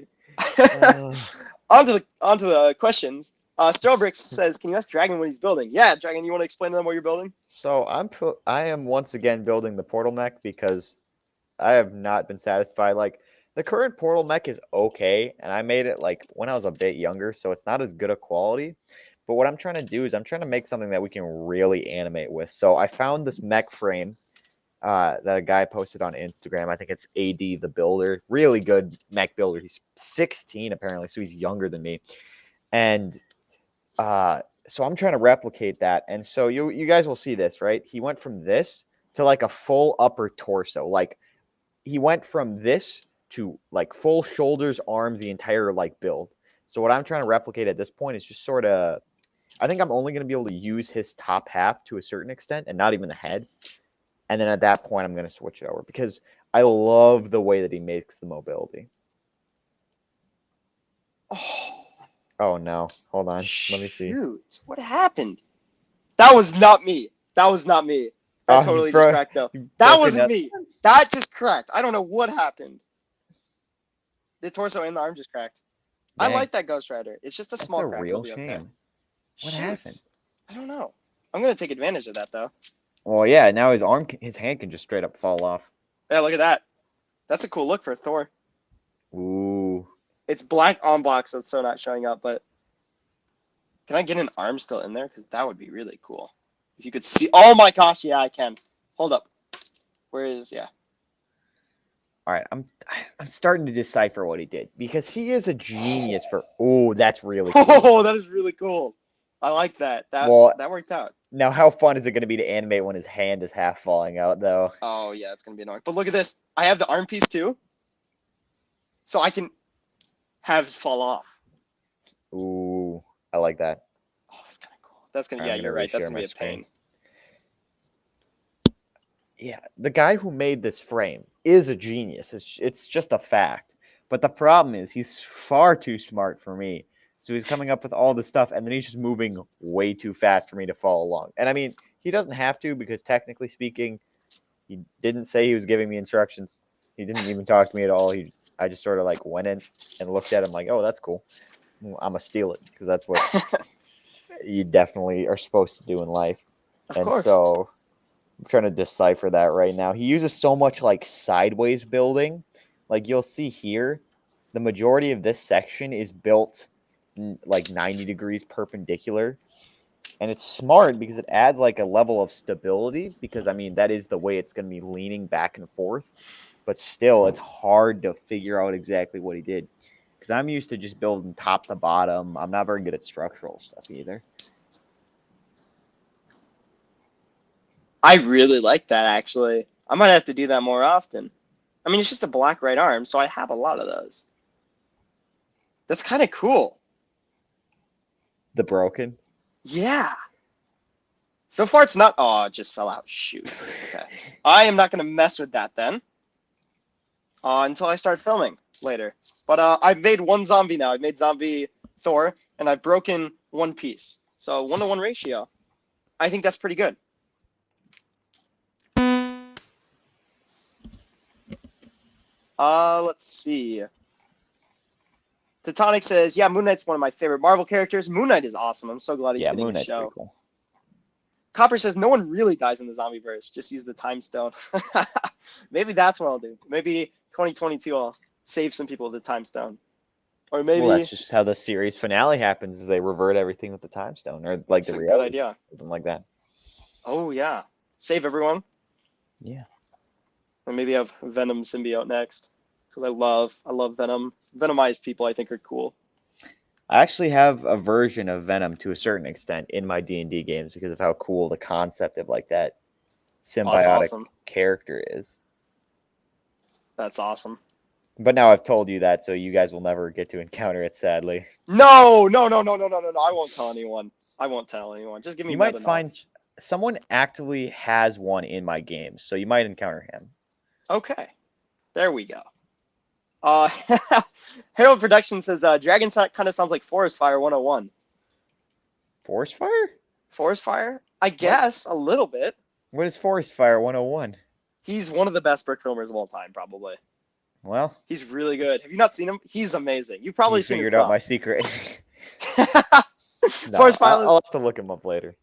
On to the questions. Strobrix says, "Can you ask Dragon what he's building?" Yeah, Dragon, you want to explain to them what you're building? So I am once again building the portal mech because I have not been satisfied. The current portal mech is okay, and I made it when I was a bit younger, so it's not as good a quality. But what I'm trying to do is I'm trying to make something that we can really animate with. So I found this mech frame that a guy posted on Instagram. I think it's AD the Builder. Really good mech builder. He's 16 apparently, so he's younger than me. And so I'm trying to replicate that. And so you guys will see this, right? He went from this to a full upper torso. He went from this to full shoulders, arms, the entire build. So what I'm trying to replicate at this point is just sort of, I think I'm only going to be able to use his top half to a certain extent and not even the head. And then at that point, I'm going to switch it over because I love the way that he makes the mobility. Oh no, hold on. Let me see. Shoot, what happened? That was not me. That was not me. That totally just cracked though. That wasn't me. That just cracked. I don't know what happened. The torso and the arm just cracked. Dang. I like that Ghost Rider. It's just a small crack. That's a real shame. Okay. What happened? I don't know. I'm gonna take advantage of that though. Well, yeah. Now his hand can just straight up fall off. Yeah, look at that. That's a cool look for Thor. Ooh. It's black on black, so it's so not showing up. But can I get an arm still in there? Because that would be really cool. If you could see. Oh my gosh, yeah, I can. Hold up. Where is yeah? All right, I'm starting to decipher what he did because he is a genius for. Oh, that's really cool. Oh, that is really cool. I like that. That worked out. Now, how fun is it going to be to animate when his hand is half falling out, though? Oh yeah, it's gonna be annoying. But look at this. I have the arm piece too, so I can have it fall off. Ooh, I like that. Oh, that's kind of cool. That's gonna. Yeah, you're right. That's gonna be a pain. Yeah, the guy who made this frame is a genius. It's just a fact. But the problem is he's far too smart for me. So he's coming up with all this stuff, and then he's just moving way too fast for me to follow along. And I mean, he doesn't have to because technically speaking, he didn't say he was giving me instructions. He didn't even talk to me at all. I just sort of went in and looked at him like, oh, that's cool. I'm going to steal it because that's what you definitely are supposed to do in life. Of course. So I'm trying to decipher that right now. He uses so much sideways building. You'll see here, the majority of this section is built 90 degrees perpendicular. And it's smart because it adds a level of stability because, I mean, that is the way it's going to be leaning back and forth. but still, it's hard to figure out exactly what he did. Because I'm used to just building top to bottom. I'm not very good at structural stuff either. I really like that, actually. I might have to do that more often. I mean, it's just a black right arm, so I have a lot of those. That's kind of cool. The broken? Yeah. So far, it's not... Oh, it just fell out. Shoot. Okay. I am not going to mess with that then. Until I start filming later. But I've made one zombie now. I've made zombie Thor, and I've broken one piece. So 1-to-1 ratio. I think that's pretty good. Let's see. Tectonic says, yeah, Moon Knight's one of my favorite Marvel characters. Moon Knight is awesome. I'm so glad he's getting Moon a Knight's show. pretty cool. Copper says, no one really dies in the zombieverse. Just use the time stone. Maybe that's what I'll do. Maybe 2022 I'll save some people with the time stone. Or maybe... Well, that's just how the series finale happens, is they revert everything with the time stone. Or like that's the a reality. good idea. Something like that. Oh, yeah. Save everyone. Yeah. And maybe have Venom Symbiote next. Because I love Venom. Venomized people I think are cool. I actually have a version of Venom to a certain extent in my D&D games because of how cool the concept of like that symbiotic awesome. character is. That's awesome. But now I've told you that, so you guys will never get to encounter it, sadly. No. I won't tell anyone. Just give me You might meta find knowledge. someone actively has one in my games, so you might encounter him. Okay. There we go. Harold Production says Dragon kind of sounds like Forest Fire 101. Forest Fire? Forest Fire? I guess a little bit. What is Forest Fire 101? He's one of the best brick filmers of all time, probably. Well, he's really good. Have you not seen him? He's amazing. You've probably seen his figured out stuff. my secret. No, Forest Fire I'll have to look him up later.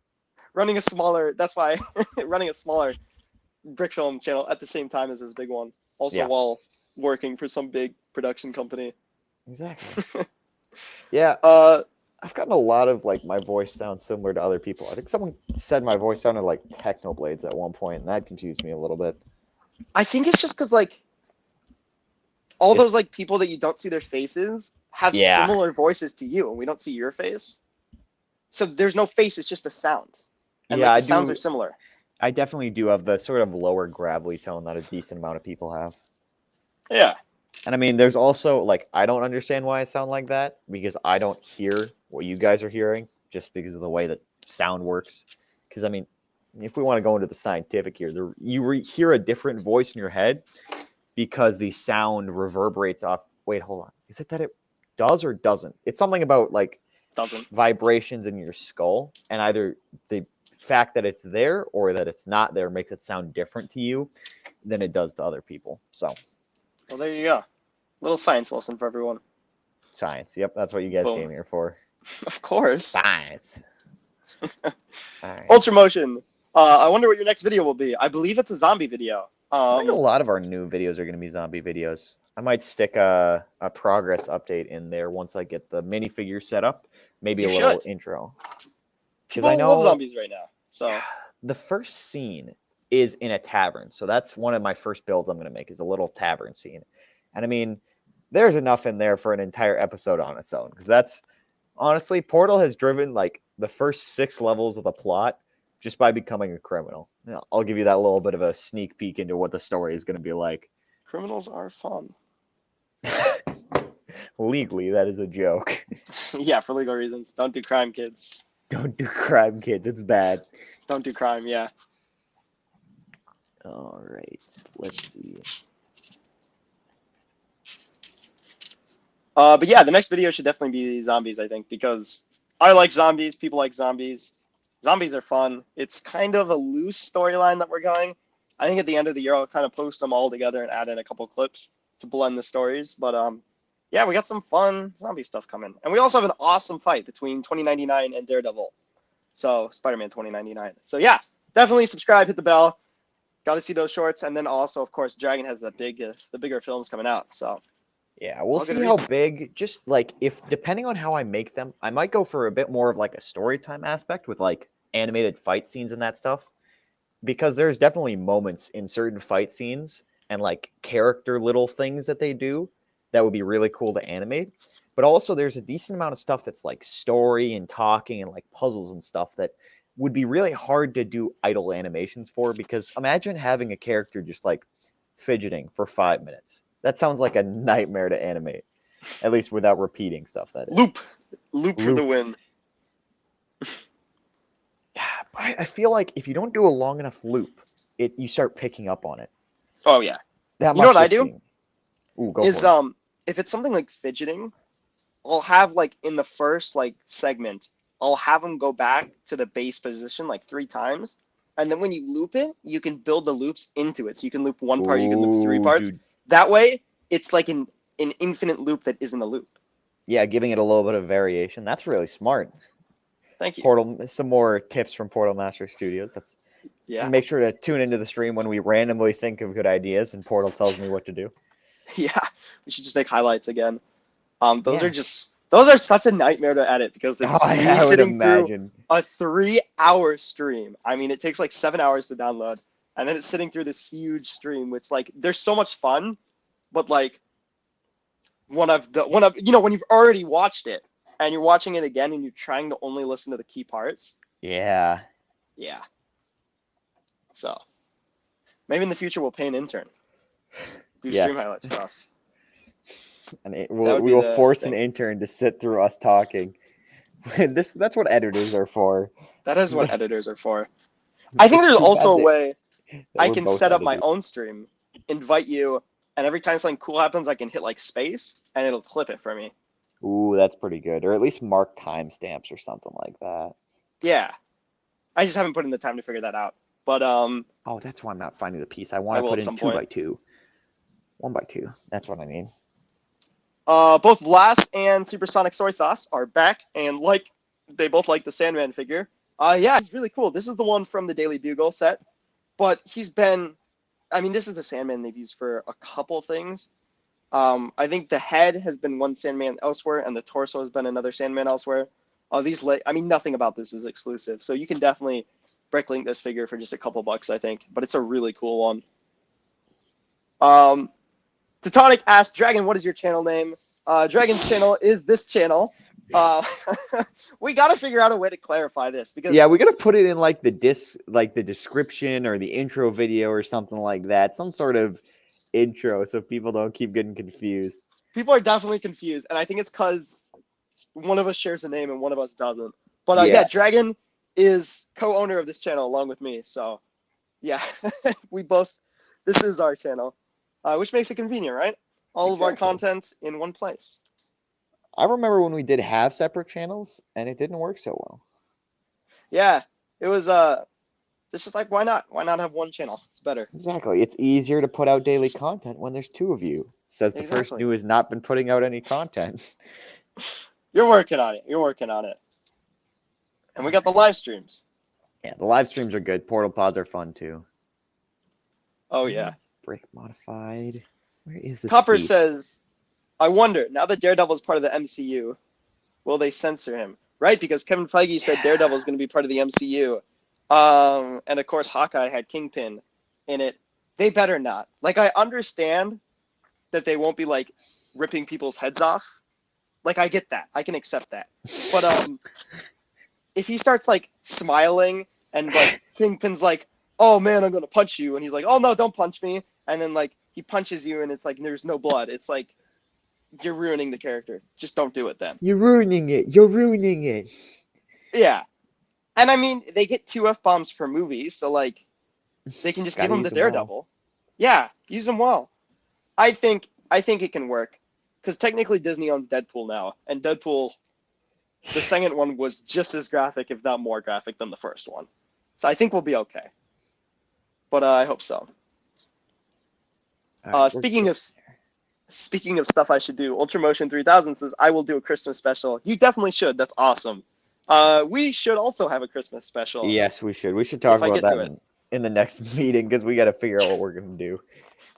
Running a smaller, that's why, running a smaller brick film channel at the same time as his big one. Also while working for some big production company. Exactly. Yeah. I've gotten a lot of like my voice sounds similar to other people. I think someone said my voice sounded like Technoblades at one point, and that confused me a little bit. I think it's just because like all those like people that you don't see their faces have similar voices to you, and we don't see your face. So there's no face; it's just a sound. And the sounds are similar. I definitely do have the sort of lower gravelly tone that a decent amount of people have. Yeah. And I mean, there's also, like, I don't understand why I sound like that, because I don't hear what you guys are hearing, just because of the way that sound works. Because, I mean, if we want to go into the scientific here, you hear a different voice in your head because the sound reverberates off. Wait, hold on. Is it that it does or doesn't? It's something about, like, vibrations in your skull, and either the fact that it's there or that it's not there makes it sound different to you than it does to other people. So... Well, there you go. Little science lesson for everyone. Science. Yep, that's what you guys came here for. Of course. Science. Right. Ultra Motion. I wonder what your next video will be. I believe it's a zombie video. I think a lot of our new videos are going to be zombie videos. I might stick a progress update in there once I get the minifigure set up. Maybe a little intro. People love zombies right now. So the first scene is in a tavern. So that's one of my first builds I'm going to make is a little tavern scene. And I mean, there's enough in there for an entire episode on its own. Because that's, honestly, Portal has driven like the first 6 levels of the plot just by becoming a criminal. I'll give you that little bit of a sneak peek into what the story is going to be like. Criminals are fun. Legally, that is a joke. Yeah, for legal reasons. Don't do crime, kids. Don't do crime, kids. It's bad. Don't do crime, yeah. All right, let's see. But yeah, the next video should definitely be zombies, I think, because I like zombies. People like zombies. Zombies are fun. It's kind of a loose storyline that we're going. I think at the end of the year, I'll kind of post them all together and add in a couple clips to blend the stories. But yeah, we got some fun zombie stuff coming. And we also have an awesome fight between 2099 and Daredevil. So, Spider-Man 2099. So yeah, definitely subscribe, hit the bell. Got to see those shorts. And then also, of course, Dragon has the bigger films coming out. So yeah, we'll see how big. Just like depending on how I make them, I might go for a bit more of like a story time aspect with like animated fight scenes and that stuff. Because there's definitely moments in certain fight scenes and like character little things that they do that would be really cool to animate. But also there's a decent amount of stuff that's like story and talking and like puzzles and stuff that would be really hard to do idle animations for, because imagine having a character just like fidgeting for 5 minutes. That sounds like a nightmare to animate, at least without repeating stuff. That is. Loop for the win. I feel like if you don't do a long enough loop, you start picking up on it. Oh yeah. That You know must what I just do? Ooh, go Is for it. if it's something like fidgeting, I'll have like in the first like segment, I'll have them go back to the base position like 3 times, and then when you loop it, you can build the loops into it. So you can loop one part, you can loop 3 Ooh, parts. dude. That way, it's like an infinite loop that isn't a loop. Yeah, giving it a little bit of variation. That's really smart. Thank you. Portal, some more tips from Portal Master Studios. That's Yeah. Make sure to tune into the stream when we randomly think of good ideas and Portal tells me what to do. Yeah. We should just make highlights again. Those are such a nightmare to edit because it's me I would sitting through imagine. a 3-hour stream. I mean, it takes like 7 hours to download, and then it's sitting through this huge stream, which like they're so much fun, but like when you've already watched it and you're watching it again and you're trying to only listen to the key parts. Yeah. Yeah. So maybe in the future we'll pay an intern. Do stream highlights for us. And we will force an intern to sit through us talking. That's what editors are for. That is what editors are for. I think there's also a way I can set up my own stream, invite you, and every time something cool happens, I can hit like space and it'll clip it for me. Ooh, that's pretty good. Or at least mark timestamps or something like that. Yeah. I just haven't put in the time to figure that out. But oh, that's why I'm not finding the piece. I want to put in 2x2. 1x2. That's what I mean. Both Vlass and Supersonic Soy Sauce are back, and they both like the Sandman figure. Yeah, he's really cool. This is the one from the Daily Bugle set, but this is the Sandman they've used for a couple things. I think the head has been one Sandman elsewhere, and the torso has been another Sandman elsewhere. Nothing about this is exclusive, so you can definitely bricklink this figure for just a couple bucks, I think. But it's a really cool one. Teutonic asked, Dragon, what is your channel name? Dragon's channel is this channel. We got to figure out a way to clarify this because we got to put it in like the description or the intro video or something like that, some sort of intro, so people don't keep getting confused. People are definitely confused, and I think it's because one of us shares a name and one of us doesn't. But yeah, Dragon is co-owner of this channel along with me, so yeah, this is our channel. Which makes it convenient, right? All of our content in one place. I remember when we did have separate channels, and it didn't work so well. Yeah, it was. It's just like, why not? Why not have one channel? It's better. Exactly. It's easier to put out daily content when there's 2 of you. Says the person who has not been putting out any content. You're working on it. And we got the live streams. Yeah, the live streams are good. Portal pods are fun too. Oh yeah. Brick modified. Where is this? Copper says, I wonder, now that Daredevil is part of the MCU, will they censor him? Right? Because Kevin Feige said Daredevil is going to be part of the MCU. And of course, Hawkeye had Kingpin in it. They better not. Like, I understand that they won't be like ripping people's heads off. Like, I get that. I can accept that. But if he starts like smiling and like Kingpin's like, oh man, I'm going to punch you. And he's like, oh no, don't punch me. And then like he punches you and it's like there's no blood. It's like you're ruining the character. Just don't do it then. You're ruining it. Yeah. And I mean, they get 2 F-bombs per movie, so like they can just give them to Daredevil. Well. Yeah, use them well. I think it can work. Because technically Disney owns Deadpool now. And Deadpool, the second one was just as graphic, if not more graphic than the first one. So I think we'll be okay. But I hope so. Speaking of stuff I should do, Ultramotion 3000 says, I will do a Christmas special. You definitely should. That's awesome. We should also have a Christmas special. Yes, we should. We should talk about that in the next meeting because we got to figure out what we're going to do.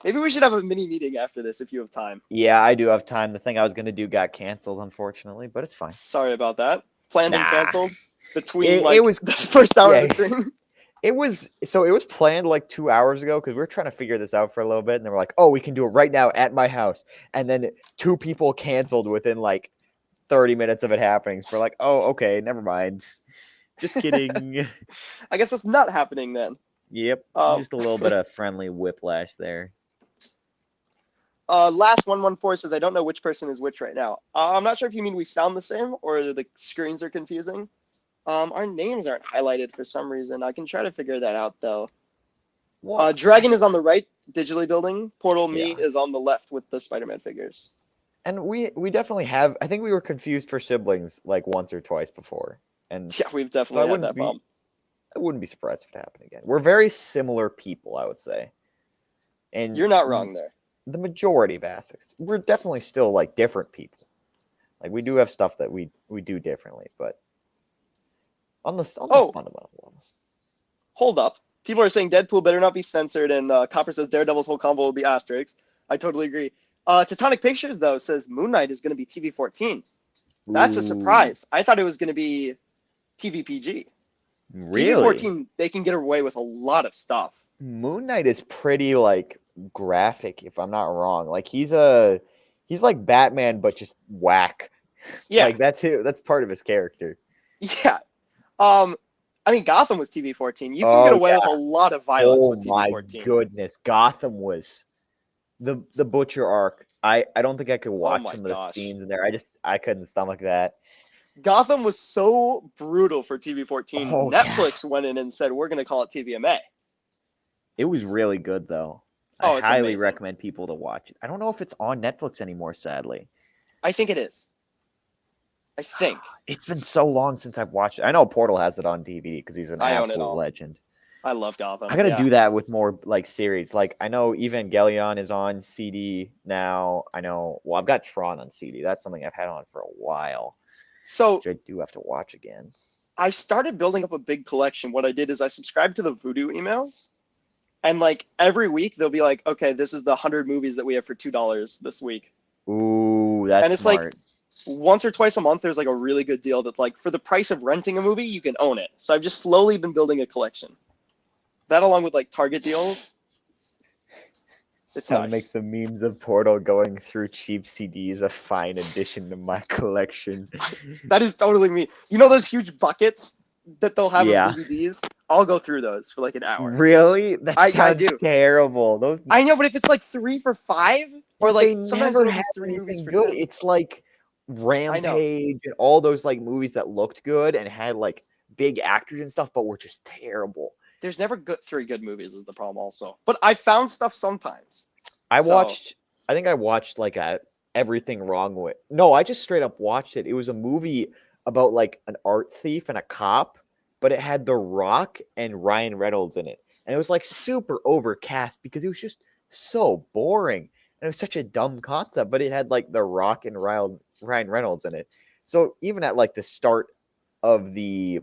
Maybe we should have a mini meeting after this if you have time. Yeah, I do have time. The thing I was going to do got canceled, unfortunately, but it's fine. Sorry about that. Planned and canceled between the first hour of the stream. It was planned like 2 hours ago because we were trying to figure this out for a little bit, and then we're like, oh, we can do it right now at my house. And then two people canceled within like 30 minutes of it happening. So we're like, oh, okay, never mind. Just kidding. I guess that's not happening then. Yep. Um, Just a little bit of friendly whiplash there. Last 114 says, I don't know which person is which right now. I'm not sure if you mean we sound the same or the screens are confusing. Our names aren't highlighted for some reason. I can try to figure that out, though. Dragon is on the right, digitally building. Portal Me is on the left with the Spider-Man figures. And we definitely have. I think we were confused for siblings like once or twice before. And yeah, we've definitely had that problem. I wouldn't be surprised if it happened again. We're very similar people, I would say. And you're not wrong there. The majority of aspects, we're definitely still like different people. Like we do have stuff that we do differently, but on the fundamental levels. Hold up. People are saying Deadpool better not be censored, and Copper says Daredevil's whole combo will be asterisks. I totally agree. Tectonic Pictures, though, says Moon Knight is going to be TV-14. That's a surprise. I thought it was going to be TV-PG. Really? TV-14, they can get away with a lot of stuff. Moon Knight is pretty, like, graphic, if I'm not wrong. Like, he's like Batman, but just whack. Yeah. Like, that's part of his character. Yeah. I mean, Gotham was TV-14. You can get away with a lot of violence with TV-14. Oh my goodness, Gotham was the Butcher arc. I don't think I could watch some of the scenes in there. I couldn't stomach that. Gotham was so brutal for TV-14. Netflix went in and said, we're going to call it TVMA. It was really good, though. I highly recommend people to watch it. I don't know if it's on Netflix anymore, sadly. I think it is. I think. It's been so long since I've watched it. I know Portal has it on DVD because he's an absolute legend. I love Gotham. I gotta do that with more like series. Like I know Evangelion is on CD now. I know. Well, I've got Tron on CD. That's something I've had on for a while. So which I do have to watch again. I started building up a big collection. What I did is I subscribed to the Voodoo emails, and like every week they'll be like, okay, this is the 100 movies that we have for $2 this week. Ooh, that's smart. Like once or twice a month, there's like a really good deal that like for the price of renting a movie, you can own it. So I've just slowly been building a collection. That along with like Target deals. It's nice. Make some memes of Portal going through cheap CDs, a fine addition to my collection. That is totally me. You know those huge buckets that they'll have of DVDs? I'll go through those for like an hour. Really? That sounds terrible. Those I know, but if it's like 3 for $5, or like they never have anything good. It's like Rampage and all those like movies that looked good and had like big actors and stuff, but were just terrible. There's never 3 good movies is the problem also. But I found stuff sometimes. I think I watched like Everything Wrong With. No, I just straight up watched it. It was a movie about like an art thief and a cop, but it had The Rock and Ryan Reynolds in it. And it was like super overcast because it was just so boring. And it was such a dumb concept, but it had like The Rock and Ryan Reynolds in it. So even at like the start of the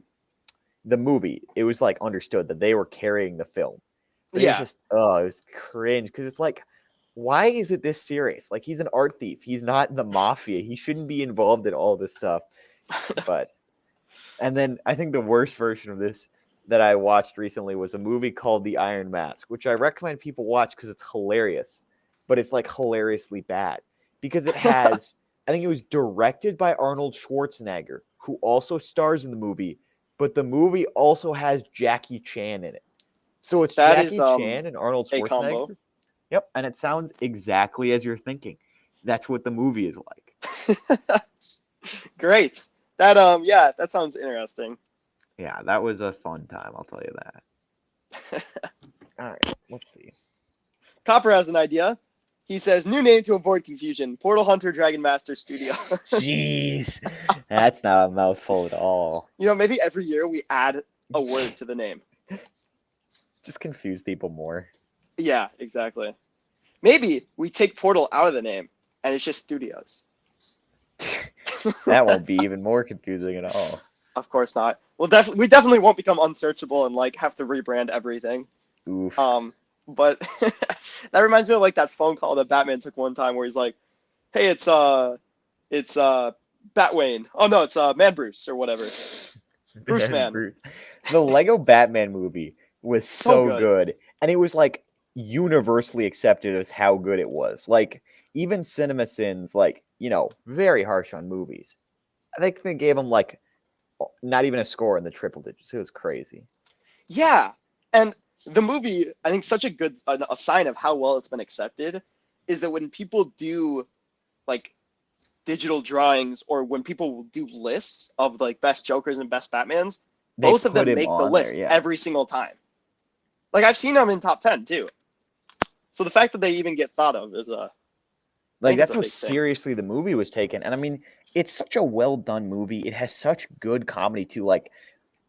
movie, it was like understood that they were carrying the film. But it was just it was cringe because it's like, why is it this serious? Like he's an art thief. He's not the mafia. He shouldn't be involved in all this stuff. But and then I think the worst version of this that I watched recently was a movie called The Iron Mask, which I recommend people watch because it's hilarious, but it's like hilariously bad because it has I think it was directed by Arnold Schwarzenegger, who also stars in the movie, but the movie also has Jackie Chan in it. So it's Jackie Chan and Arnold Schwarzenegger. Yep, and it sounds exactly as you're thinking. That's what the movie is like. Great. That sounds interesting. Yeah, that was a fun time, I'll tell you that. All right, let's see. Copper has an idea. He says, new name to avoid confusion. Portal Hunter Dragon Master Studio. Jeez. That's not a mouthful at all. You know, maybe every year we add a word to the name. Just confuse people more. Yeah, exactly. Maybe we take Portal out of the name and it's just Studios. That won't be even more confusing at all. Of course not. We definitely won't become unsearchable and like have to rebrand everything. Oof. But that reminds me of like that phone call that Batman took one time where he's like, "Hey, it's Batwayne. Oh no, it's Man Bruce or whatever. Bruce Man." The Lego Batman movie was So so good. good. And it was like universally accepted as how good it was. Like even CinemaSins, like, very harsh on movies. I think they gave them like not even a score in the triple digits. It was crazy. Yeah, and the movie, I think, such a sign of how well it's been accepted is that when people do like digital drawings or when people do lists of like best Jokers and best Batmans, They both of put them him make the on there, list yeah. every single time. Like I've seen them in top 10 too. So the fact that they even get thought of is I Like think it's that's a how big thing. seriously the movie was taken. And I mean, it's such a well done movie. It has such good comedy too. Like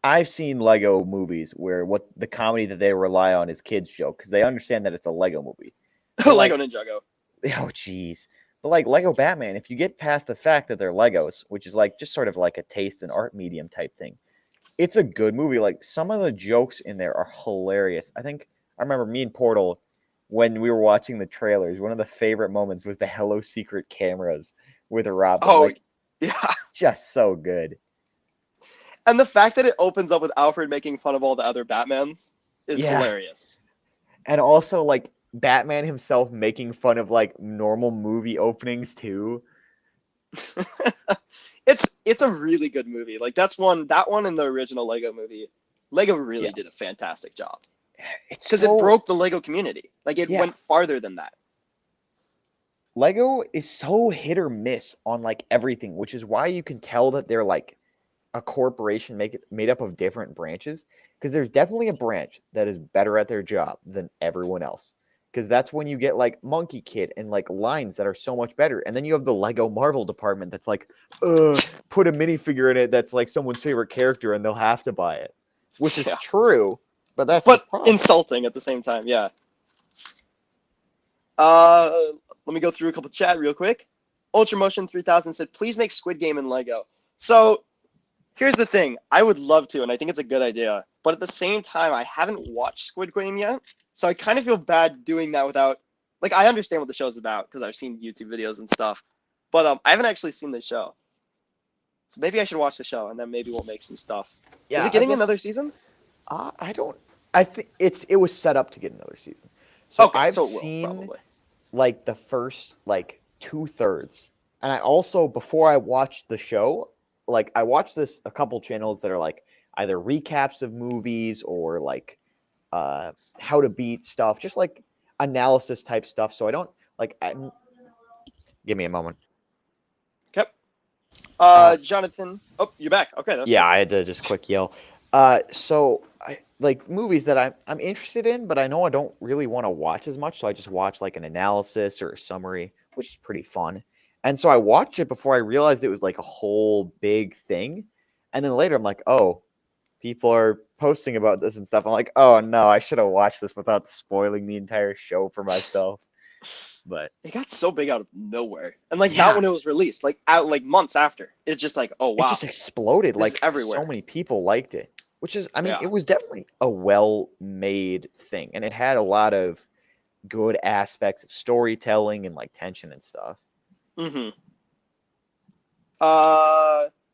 I've seen Lego movies where what the comedy that they rely on is kids joke because they understand that it's a Lego movie. But Lego like, Ninjago. oh jeez. But like Lego Batman, if you get past the fact that they're Legos, which is like just sort of like a taste and art medium type thing, it's a good movie. Like some of the jokes in there are hilarious. I remember me and Portal when we were watching the trailers. One of the favorite moments was the Hello Secret cameras with Robin. Oh Like yeah, just so good. and the fact that it opens up with Alfred making fun of all the other Batmans is Yeah, hilarious. and also like Batman himself making fun of like normal movie openings too. It's a really good movie. Like that one in the original Lego movie. Lego Yeah, really did a fantastic job it's because it so broke the Lego community. Like it yeah. went farther than that. Lego is so hit or miss on like everything, which is why you can tell that they're like a corporation made up of different branches because there's definitely a branch that is better at their job than everyone else because that's when you get like Monkey Kid and like lines that are so much better, and then you have the Lego Marvel department that's like put a minifigure in it that's like someone's favorite character and they'll have to buy it, which is Yeah, true, but that's the but problem. insulting at the same time. Yeah. Uh, Let me go through a couple chat real quick. Ultramotion 3000 said, "Please make Squid Game in Lego." So here's the thing. I would love to, and I think it's a good idea. But at the same time, I haven't watched Squid Game yet. So I kind of feel bad doing that without, like, I understand what the show's about because I've seen YouTube videos and stuff. But I haven't actually seen the show. So maybe I should watch the show and then maybe we'll make some stuff. Is Yeah, it getting another season? I don't. I think it was set up to get another season. So Okay, I've so it will, seen probably. like the first like 2/3, and I also before I watched the show, like I watched this a couple channels that are like either recaps of movies or like how to beat stuff, just like analysis type stuff. So I don't like. Give me a moment. Okay. Uh, Jonathan. Oh, you're back. Okay, that's Yeah, good. I had to just quick yell. So I like movies that I'm interested in, but I know I don't really want to watch as much, so I just watch like an analysis or a summary, which is pretty fun. And so I watched it before I realized it was like a whole big thing. And then later I'm like, oh, people are posting about this and stuff. I'm like, oh no, I should have watched this without spoiling the entire show for myself. But It got so big out of nowhere, and like not yeah, when it was released, like out like months after. It's just like, oh it wow, just exploded. this is Like so everywhere. many people liked it, which is, I mean, Yeah. it was definitely a well-made thing, and it had a lot of good aspects of storytelling and like tension and stuff. Mm-hmm.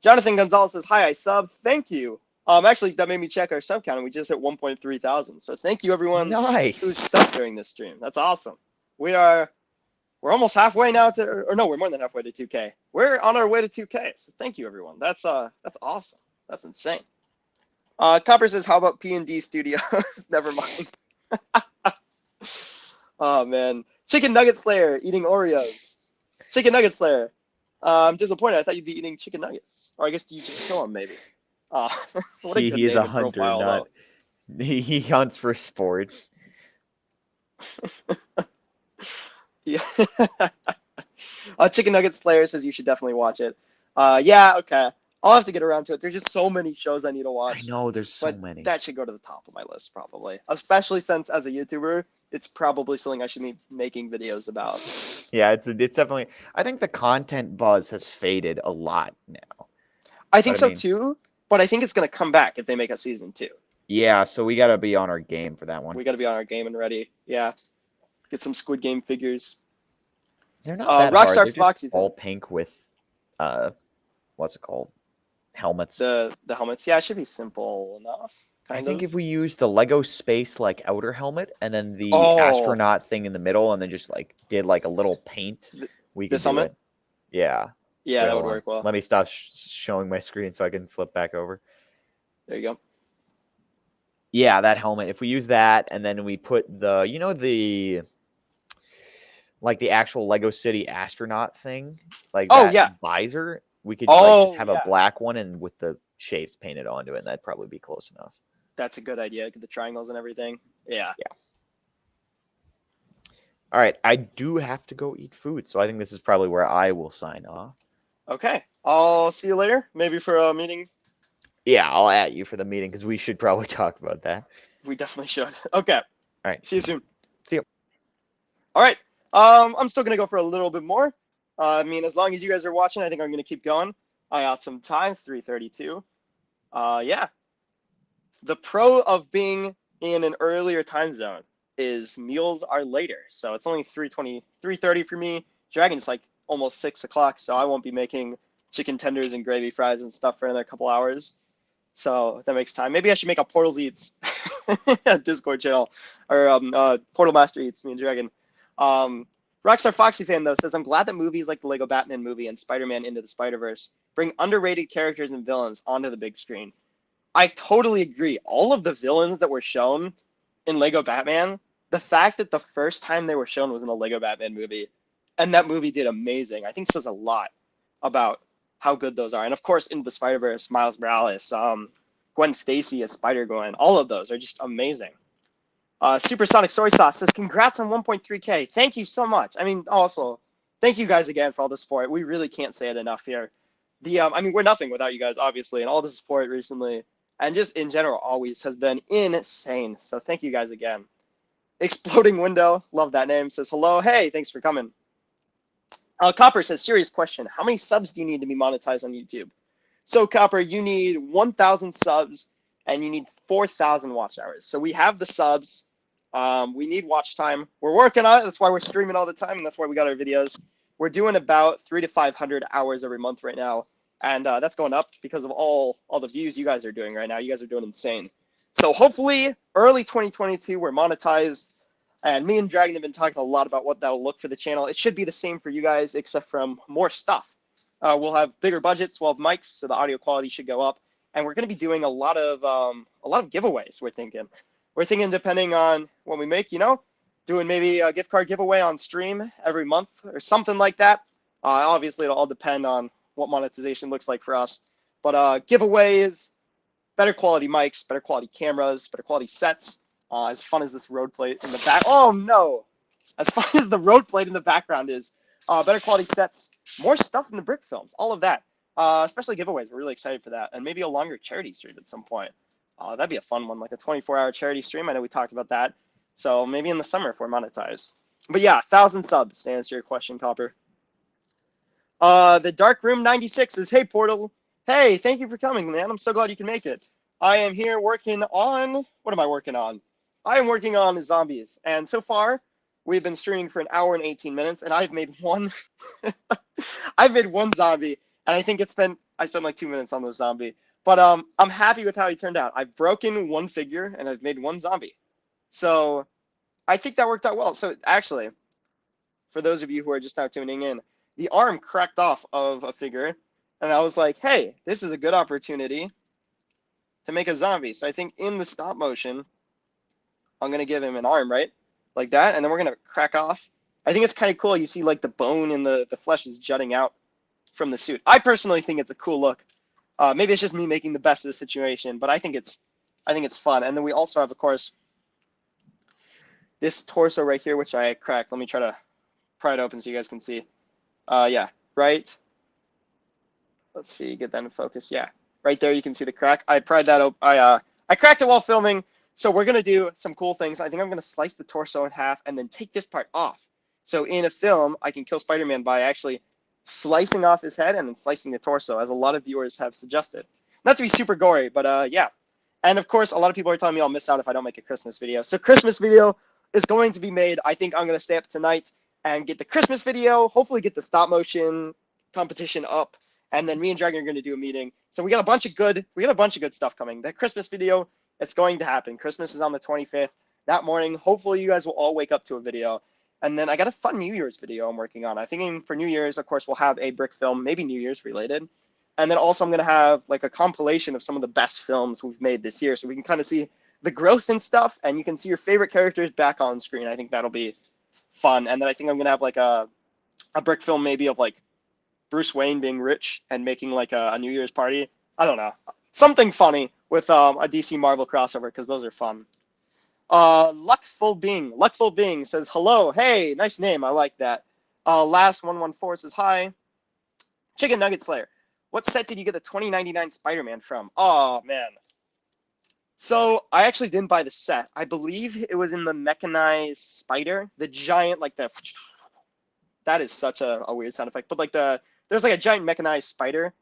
Jonathan Gonzalez says, "Hi, I sub. Thank you. Actually, that made me check our sub count, and we just hit 1.3 thousand. So thank you everyone who's Nice. stuck during this stream. That's awesome. We're almost halfway now to, or no, we're more than halfway to 2K. We're on our way to 2K. So thank you everyone. That's awesome. That's insane. Copper says, "How about P&D Studios?" Never mind. Oh man, Chicken Nugget Slayer eating Oreos. Chicken Nugget Slayer. I'm disappointed. I thought you'd be eating chicken nuggets, or I guess you just kill them maybe. Uh, what a good He is name a to hunter, profile not though. he hunts for sport. Yeah. Chicken Nugget Slayer says you should definitely watch it. Yeah, okay. I'll have to get around to it. There's just so many shows I need to I watch, know there's so but many. that should go to the top of my list probably. Especially since as a YouTuber, it's probably something I should be making videos about. Yeah, it's definitely. I think the content buzz has faded a lot now. I But think I so mean, too, but I think it's gonna come back if they make a season 2. yeah, so we gotta be on our game for that one. We got to be on our game and ready. Yeah, get some Squid Game figures. They're not that hard. Rockstar They're just Foxy all thing. pink with what's it called? Helmets. The helmets. Yeah, it should be simple enough. I kind think of. if we use the Lego space like outer helmet and then the Oh, astronaut thing in the middle and then just like did like a little paint, th- we could this do helmet? it. Yeah. Yeah, Wait, that hold would on. work well. Let me stop showing my screen so I can flip back over. There you go. Yeah, that helmet. If we use that and then we put the, you know, the like the actual Lego City astronaut thing, like Oh that yeah. visor, we could like just Oh have a yeah. black one and with the shapes painted onto it, and that'd probably be close enough. That's a good idea. Get the triangles and everything. Yeah. Yeah. All right, I do have to go eat food, so I think this is probably where I will sign off. Okay. I'll see you later. Maybe for a meeting. Yeah, I'll at you for the meeting because we should probably talk about that. We definitely should. Okay. All right. See you soon. See you. All right. I'm still gonna go for a little bit more. I mean, as long as you guys are watching, I think I'm gonna keep going. I got some time. 3:32. Yeah. The pro of being in an earlier time zone is meals are later. So it's only 3:20, 3:30 for me. Dragon's like almost 6 o'clock, so I won't be making chicken tenders and gravy fries and stuff for another couple hours. So that makes time. Maybe I should make a Portals Eats Discord channel or Portal Master Eats, me and Dragon. Rockstar Foxy fan though says, I'm glad that movies like the Lego Batman movie and Spider-Man Into the Spider-Verse bring underrated characters and villains onto the big screen. I totally agree. All of the villains that were shown in Lego Batman, the fact that the first time they were shown was in a Lego Batman movie, and that movie did amazing, I think says a lot about how good those are. And of course, Into the Spider-Verse, Miles Morales, Gwen Stacy as Spider-Gwen, all of those are just amazing. Supersonic Soy Sauce says, congrats on 1.3K. Thank you so much. I mean, also, thank you guys again for all the support. We really can't say it enough here. I mean, we're nothing without you guys, obviously, and all the support recently, and just in general, always has been insane. So thank you guys again. Exploding Window, love that name, says, hello. Hey, thanks for coming. Copper says, serious question. How many subs do you need to be monetized on YouTube? So, Copper, you need 1,000 subs, and you need 4,000 watch hours. So we have the subs. We need watch time. We're working on it. That's why we're streaming all the time, and that's why we got our videos. We're doing about 300 to 500 hours every month right now, and that's going up because of all the views you guys are doing right now. You guys are doing insane. So hopefully, early 2022, we're monetized, and me and Dragon have been talking a lot about what that'll look for the channel. It should be the same for you guys, except from more stuff. We'll have bigger budgets. We'll have mics, so the audio quality should go up. And we're going to be doing a lot of giveaways. We're thinking depending on what we make, doing maybe a gift card giveaway on stream every month or something like that. Obviously, it'll all depend on what monetization looks like for us. But giveaways, better quality mics, better quality cameras, better quality sets. As fun as this road plate in the back. Oh no! As fun as the road plate in the background is, better quality sets, more stuff in the brick films, all of that. Especially giveaways. We're really excited for that, and maybe a longer charity stream at some point. That'd be a fun one, like a 24-hour charity stream. I know we talked about that. So maybe in the summer if we're monetized. But yeah, 1,000 subs to answer your question, Copper. The Dark Room 96 says, hey, Portal. Hey, thank you for coming, man. I'm so glad you can make it. I am here working on, what am I working on? I am working on zombies. And so far, we've been streaming for 1 hour and 18 minutes, and I've made one, I've made one zombie. And I think I spent like 2 minutes on the zombie. But I'm happy with how he turned out. I've broken one figure, and I've made one zombie. So I think that worked out well. So actually, for those of you who are just now tuning in, the arm cracked off of a figure, and I was like, hey, this is a good opportunity to make a zombie. So I think in the stop motion, I'm going to give him an arm, right? Like that, and then we're going to crack off. I think it's kind of cool. You see like the bone and the flesh is jutting out from the suit. I personally think it's a cool look. Maybe it's just me making the best of the situation, but I think it's fun. And then we also have, of course, this torso right here, which I cracked. Let me try to pry it open so you guys can see. Yeah, right. Let's see, get that in focus. Yeah, right there you can see the crack. I pried that open. I cracked it while filming. So we're gonna do some cool things. I think I'm gonna slice the torso in half and then take this part off. So in a film, I can kill Spider-Man by actually slicing off his head and then slicing the torso, as a lot of viewers have suggested. Not to be super gory, but yeah. And of course, a lot of people are telling me I'll miss out if I don't make a Christmas video. So Christmas video is going to be made. I think I'm gonna stay up tonight and get the Christmas video, hopefully get the stop motion competition up, and then me and Dragon are going to do a meeting. So we got a bunch of good stuff coming. The Christmas video It's going to happen. Christmas is on the 25th. That morning, hopefully you guys will all wake up to a video. And then I got a fun New Year's video I'm working on. I'm thinking for New Year's, of course, we'll have a brick film, maybe New Year's related. And then also I'm going to have like a compilation of some of the best films we've made this year. So we can kind of see the growth and stuff. And you can see your favorite characters back on screen. I think that'll be fun. And then I think I'm going to have like a brick film maybe of like Bruce Wayne being rich and making like a New Year's party. I don't know. Something funny with a DC Marvel crossover because those are fun. Luckful Being says hello. Hey, nice name. I like that. Last 114 says hi. Chicken Nugget Slayer. What set did you get the 2099 Spider-Man from? Oh man. So I actually didn't buy the set. I believe it was in the mechanized spider, the giant like the. That is such a weird sound effect, but like there's like a giant mechanized spider.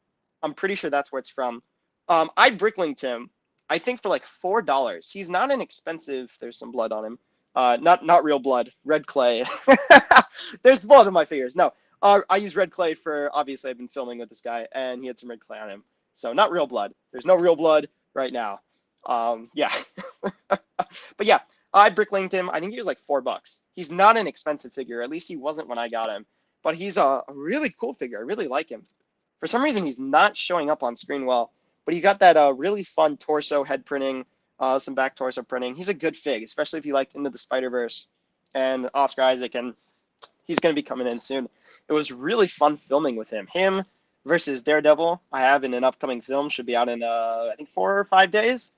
I'm pretty sure that's where it's from. I bricklinked him. I think for like $4. He's not inexpensive. There's some blood on him. Not real blood. Red clay. There's blood on my fingers. No, I use red clay for, obviously I've been filming with this guy and he had some red clay on him. So not real blood. There's no real blood right now. Yeah. But yeah, I bricklinked him. I think he was like $4. He's not an expensive figure. At least he wasn't when I got him. But he's a really cool figure. I really like him. For some reason, he's not showing up on screen well. But he got that really fun torso head printing, some back torso printing. He's a good fig, especially if you liked Into the Spider-Verse and Oscar Isaac, and he's going to be coming in soon. It was really fun filming with him. Him versus Daredevil, I have in an upcoming film, should be out in, I think, 4 or 5 days.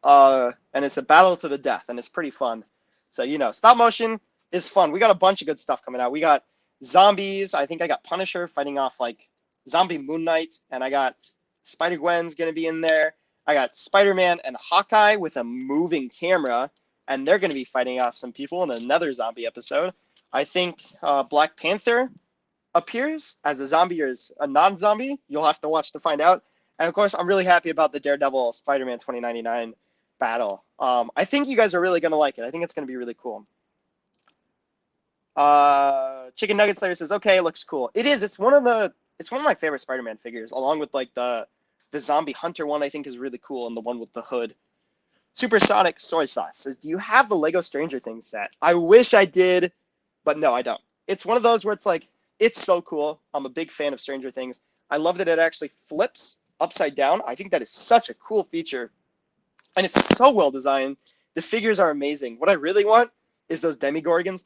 And it's a battle to the death, and it's pretty fun. So, you know, stop motion is fun. We got a bunch of good stuff coming out. We got zombies. I think I got Punisher fighting off, like, Zombie Moon Knight, and I got Spider-Gwen's going to be in there. I got Spider-Man and Hawkeye with a moving camera, and they're going to be fighting off some people in another zombie episode. I think Black Panther appears as a zombie or as a non-zombie. You'll have to watch to find out. And, of course, I'm really happy about the Daredevil Spider-Man 2099 battle. I think you guys are really going to like it. I think it's going to be really cool. Chicken Nugget Slayer says, okay, it looks cool. It is. It's one of my favorite Spider-Man figures, along with like the Zombie Hunter one. I think is really cool, and the one with the hood. Supersonic Soy Sauce says, do you have the Lego Stranger Things set? I wish I did, but no, I don't. It's one of those where it's like, it's so cool. I'm a big fan of Stranger Things. I love that it actually flips upside down. I think that is such a cool feature, and it's so well designed. The figures are amazing. What I really want is those Demigorgons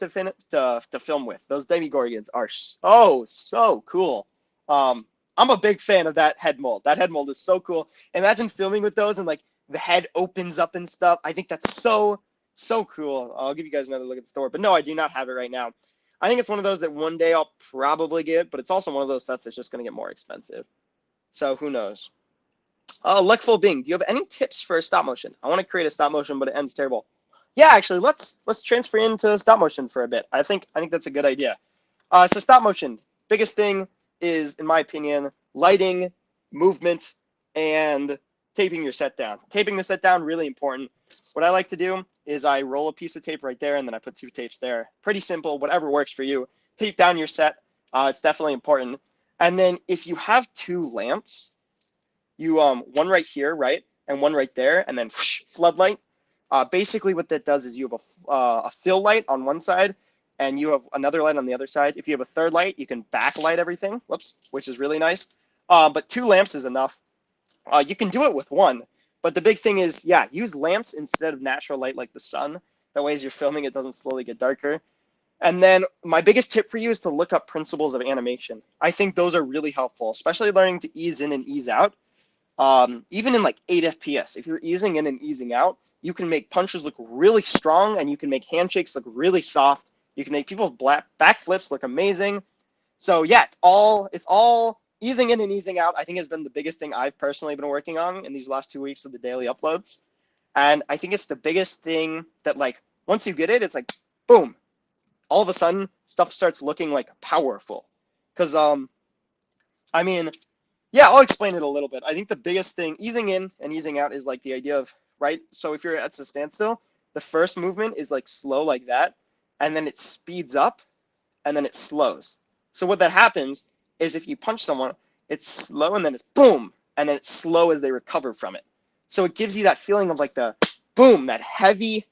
to film with. Those Demigorgons are so cool. I'm a big fan of that head mold. That head mold is so cool. Imagine filming with those and like the head opens up and stuff. I think that's so cool. I'll give you guys another look at the store, but no, I do not have it right now. I think it's one of those that one day I'll probably get, but it's also one of those sets that's just going to get more expensive. So who knows? Luckful Bing, do you have any tips for stop motion? I want to create a stop motion, but it ends terrible. Yeah, actually, let's transfer into stop motion for a bit. I think that's a good idea. So stop motion, biggest thing is, in my opinion, lighting, movement, and taping your set down. Taping the set down, really important. What I like to do is I roll a piece of tape right there, and then I put 2 tapes there. Pretty simple, whatever works for you. Tape down your set. It's definitely important. And then if you have 2 lamps, you one right here, right, and one right there, and then whoosh, floodlight. Basically, what that does is you have a fill light on one side, and you have another light on the other side. If you have a third light, you can backlight everything, which is really nice. But 2 lamps is enough. You can do it with 1, but the big thing is, yeah, use lamps instead of natural light like the sun. That way, as you're filming, it doesn't slowly get darker. And then my biggest tip for you is to look up principles of animation. I think those are really helpful, especially learning to ease in and ease out. Even in like 8 FPS, if you're easing in and easing out, you can make punches look really strong, and you can make handshakes look really soft. You can make people's backflips look amazing. So yeah, it's all easing in and easing out. I think has been the biggest thing I've personally been working on in these last 2 weeks of the daily uploads. And I think it's the biggest thing that, like, once you get it, it's like, boom, all of a sudden stuff starts looking like powerful. Because, I mean, yeah, I'll explain it a little bit. I think the biggest thing, easing in and easing out, is like the idea of, right? So if you're at a standstill, the first movement is like slow like that, and then it speeds up, and then it slows. So what that happens is if you punch someone, it's slow, and then it's boom, and then it's slow as they recover from it. So it gives you that feeling of like the boom, that heavy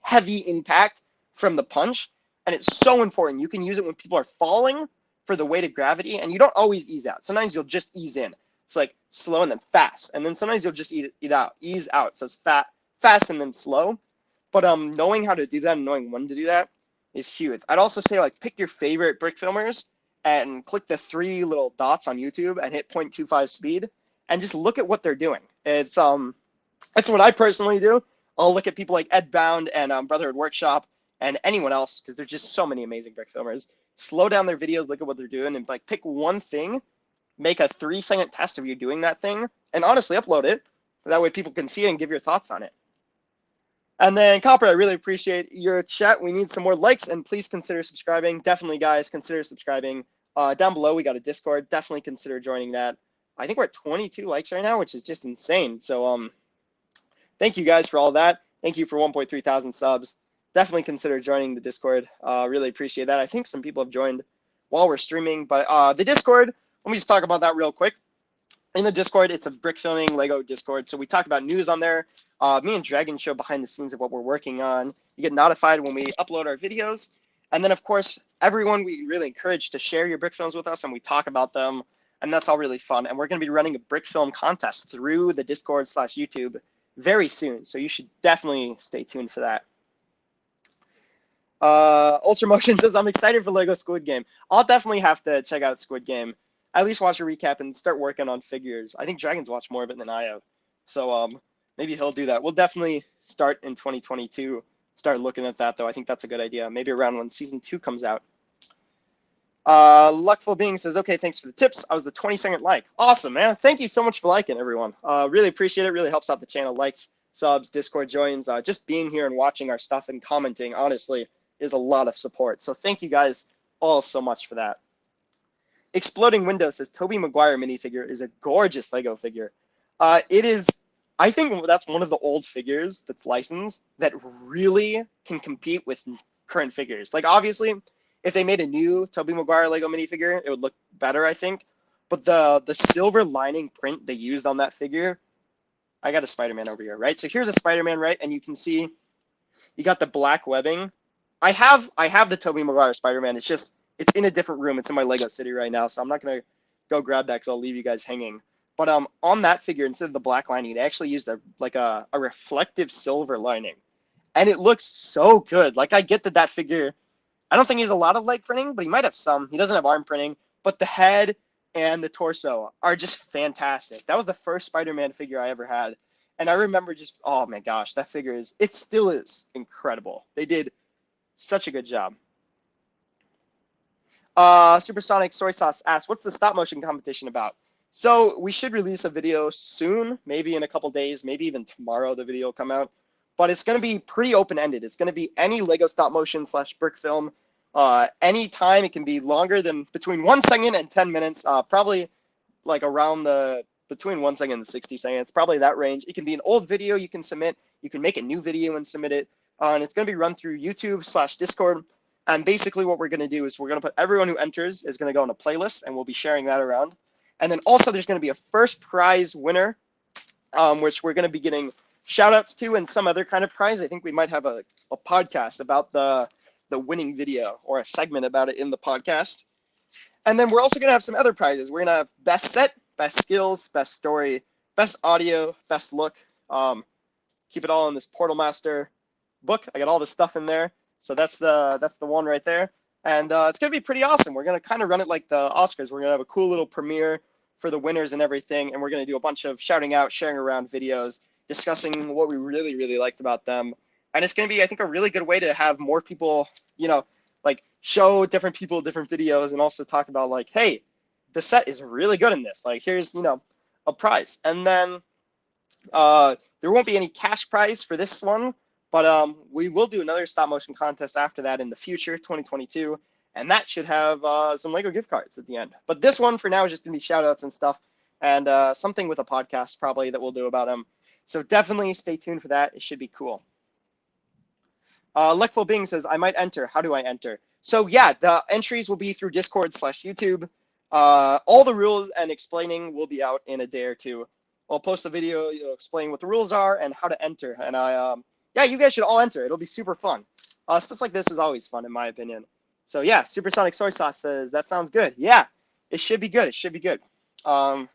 impact from the punch. And it's so important. You can use it when people are falling for the weight of gravity, and you don't always ease out. Sometimes you'll just ease in. It's like slow and then fast. And then sometimes you'll just ease out. So it's fast and then slow. But knowing how to do that and knowing when to do that is huge. I'd also say, like, pick your favorite brick filmers and click the 3 little dots on YouTube and hit 0.25 speed and just look at what they're doing. It's that's what I personally do. I'll look at people like Ed Bound and Brotherhood Workshop and anyone else, because there's just so many amazing brick filmers. Slow down their videos, look at what they're doing, and like pick one thing, make a 3-second test of you doing that thing, and honestly upload it. That way people can see it and give your thoughts on it. And then, Copper, I really appreciate your chat. We need some more likes, and please consider subscribing. Definitely, guys, consider subscribing. Down below, we got a Discord. Definitely consider joining that. I think we're at 22 likes right now, which is just insane. So, thank you guys for all that. Thank you for 1.3 thousand subs. Definitely consider joining the Discord. Really appreciate that. I think some people have joined while we're streaming, but the Discord, let me just talk about that real quick. In the Discord, it's a brick filming Lego Discord. So we talk about news on there. Me and Dragon show behind the scenes of what we're working on. You get notified when we upload our videos. And then, of course, everyone we really encourage to share your brick films with us, and we talk about them. And that's all really fun. And we're going to be running a brick film contest through the Discord/YouTube very soon. So you should definitely stay tuned for that. Ultramotion says, I'm excited for Lego Squid Game. I'll definitely have to check out Squid Game. At least watch a recap and start working on figures. I think Dragon's watched more of it than I have. So maybe he'll do that. We'll definitely start in 2022. Start looking at that, though. I think that's a good idea. Maybe around when season 2 comes out. Luckful Being says, okay, thanks for the tips. I was the 22nd like. Awesome, man. Thank you so much for liking, everyone. Really appreciate it. Really helps out the channel. Likes, subs, Discord joins. Just being here and watching our stuff and commenting, honestly, is a lot of support. So thank you guys all so much for that. Exploding Window says, Tobey Maguire minifigure is a gorgeous Lego figure. It is, I think that's one of the old figures that's licensed that really can compete with current figures. Like, obviously, if they made a new Tobey Maguire Lego minifigure, it would look better, I think. But the silver lining print they used on that figure, I got a Spider-Man over here, right? So here's a Spider-Man, right? And you can see you got the black webbing. I have the Tobey Maguire Spider-Man. It's just, it's in a different room. It's in my Lego City right now, so I'm not going to go grab that because I'll leave you guys hanging. But on that figure, instead of the black lining, they actually used a reflective silver lining. And it looks so good. Like, I get that figure, I don't think he has a lot of leg printing, but he might have some. He doesn't have arm printing. But the head and the torso are just fantastic. That was the first Spider-Man figure I ever had. And I remember just, oh my gosh, that figure is, it still is incredible. They did such a good job. Supersonic Soy Sauce asks, what's the stop motion competition about? So we should release a video soon, maybe in a couple days, maybe even tomorrow the video will come out. But it's going to be pretty open-ended. It's going to be any Lego stop motion / brick film. Any time. It can be longer than between 1 second and 10 minutes. Probably like around between 1 second and 60 seconds. Probably that range. It can be an old video you can submit. You can make a new video and submit it. And it's going to be run through YouTube / Discord. And basically what we're going to do is we're going to put everyone who enters is going to go on a playlist, and we'll be sharing that around. And then also there's going to be a first prize winner, which we're going to be getting shout outs to and some other kind of prize. I think we might have a podcast about the winning video, or a segment about it in the podcast. And then we're also going to have some other prizes. We're going to have best set, best skills, best story, best audio, best look. Keep it all in this Portal Master book. I got all this stuff in there. So that's the one right there. And it's going to be pretty awesome. We're going to kind of run it like the Oscars. We're going to have a cool little premiere for the winners and everything. And we're going to do a bunch of shouting out, sharing around videos, discussing what we really, really liked about them. And it's going to be, I think, a really good way to have more people, like show different people different videos, and also talk about like, hey, the set is really good in this. Like, here's, a prize. And then there won't be any cash prize for this one. But we will do another stop motion contest after that in the future, 2022, and that should have some Lego gift cards at the end. But this one for now is just going to be shout outs and stuff, and something with a podcast probably that we'll do about them. So definitely stay tuned for that. It should be cool. Luckful Bing says, I might enter. How do I enter? So yeah, the entries will be through Discord / YouTube. All the rules and explaining will be out in a day or two. I'll post a video explaining what the rules are and how to enter. And Yeah, you guys should all enter. It'll be super fun. Stuff like this is always fun, in my opinion. So yeah, Supersonic Soy Sauce says that sounds good. Yeah, it should be good. It should be good. Did I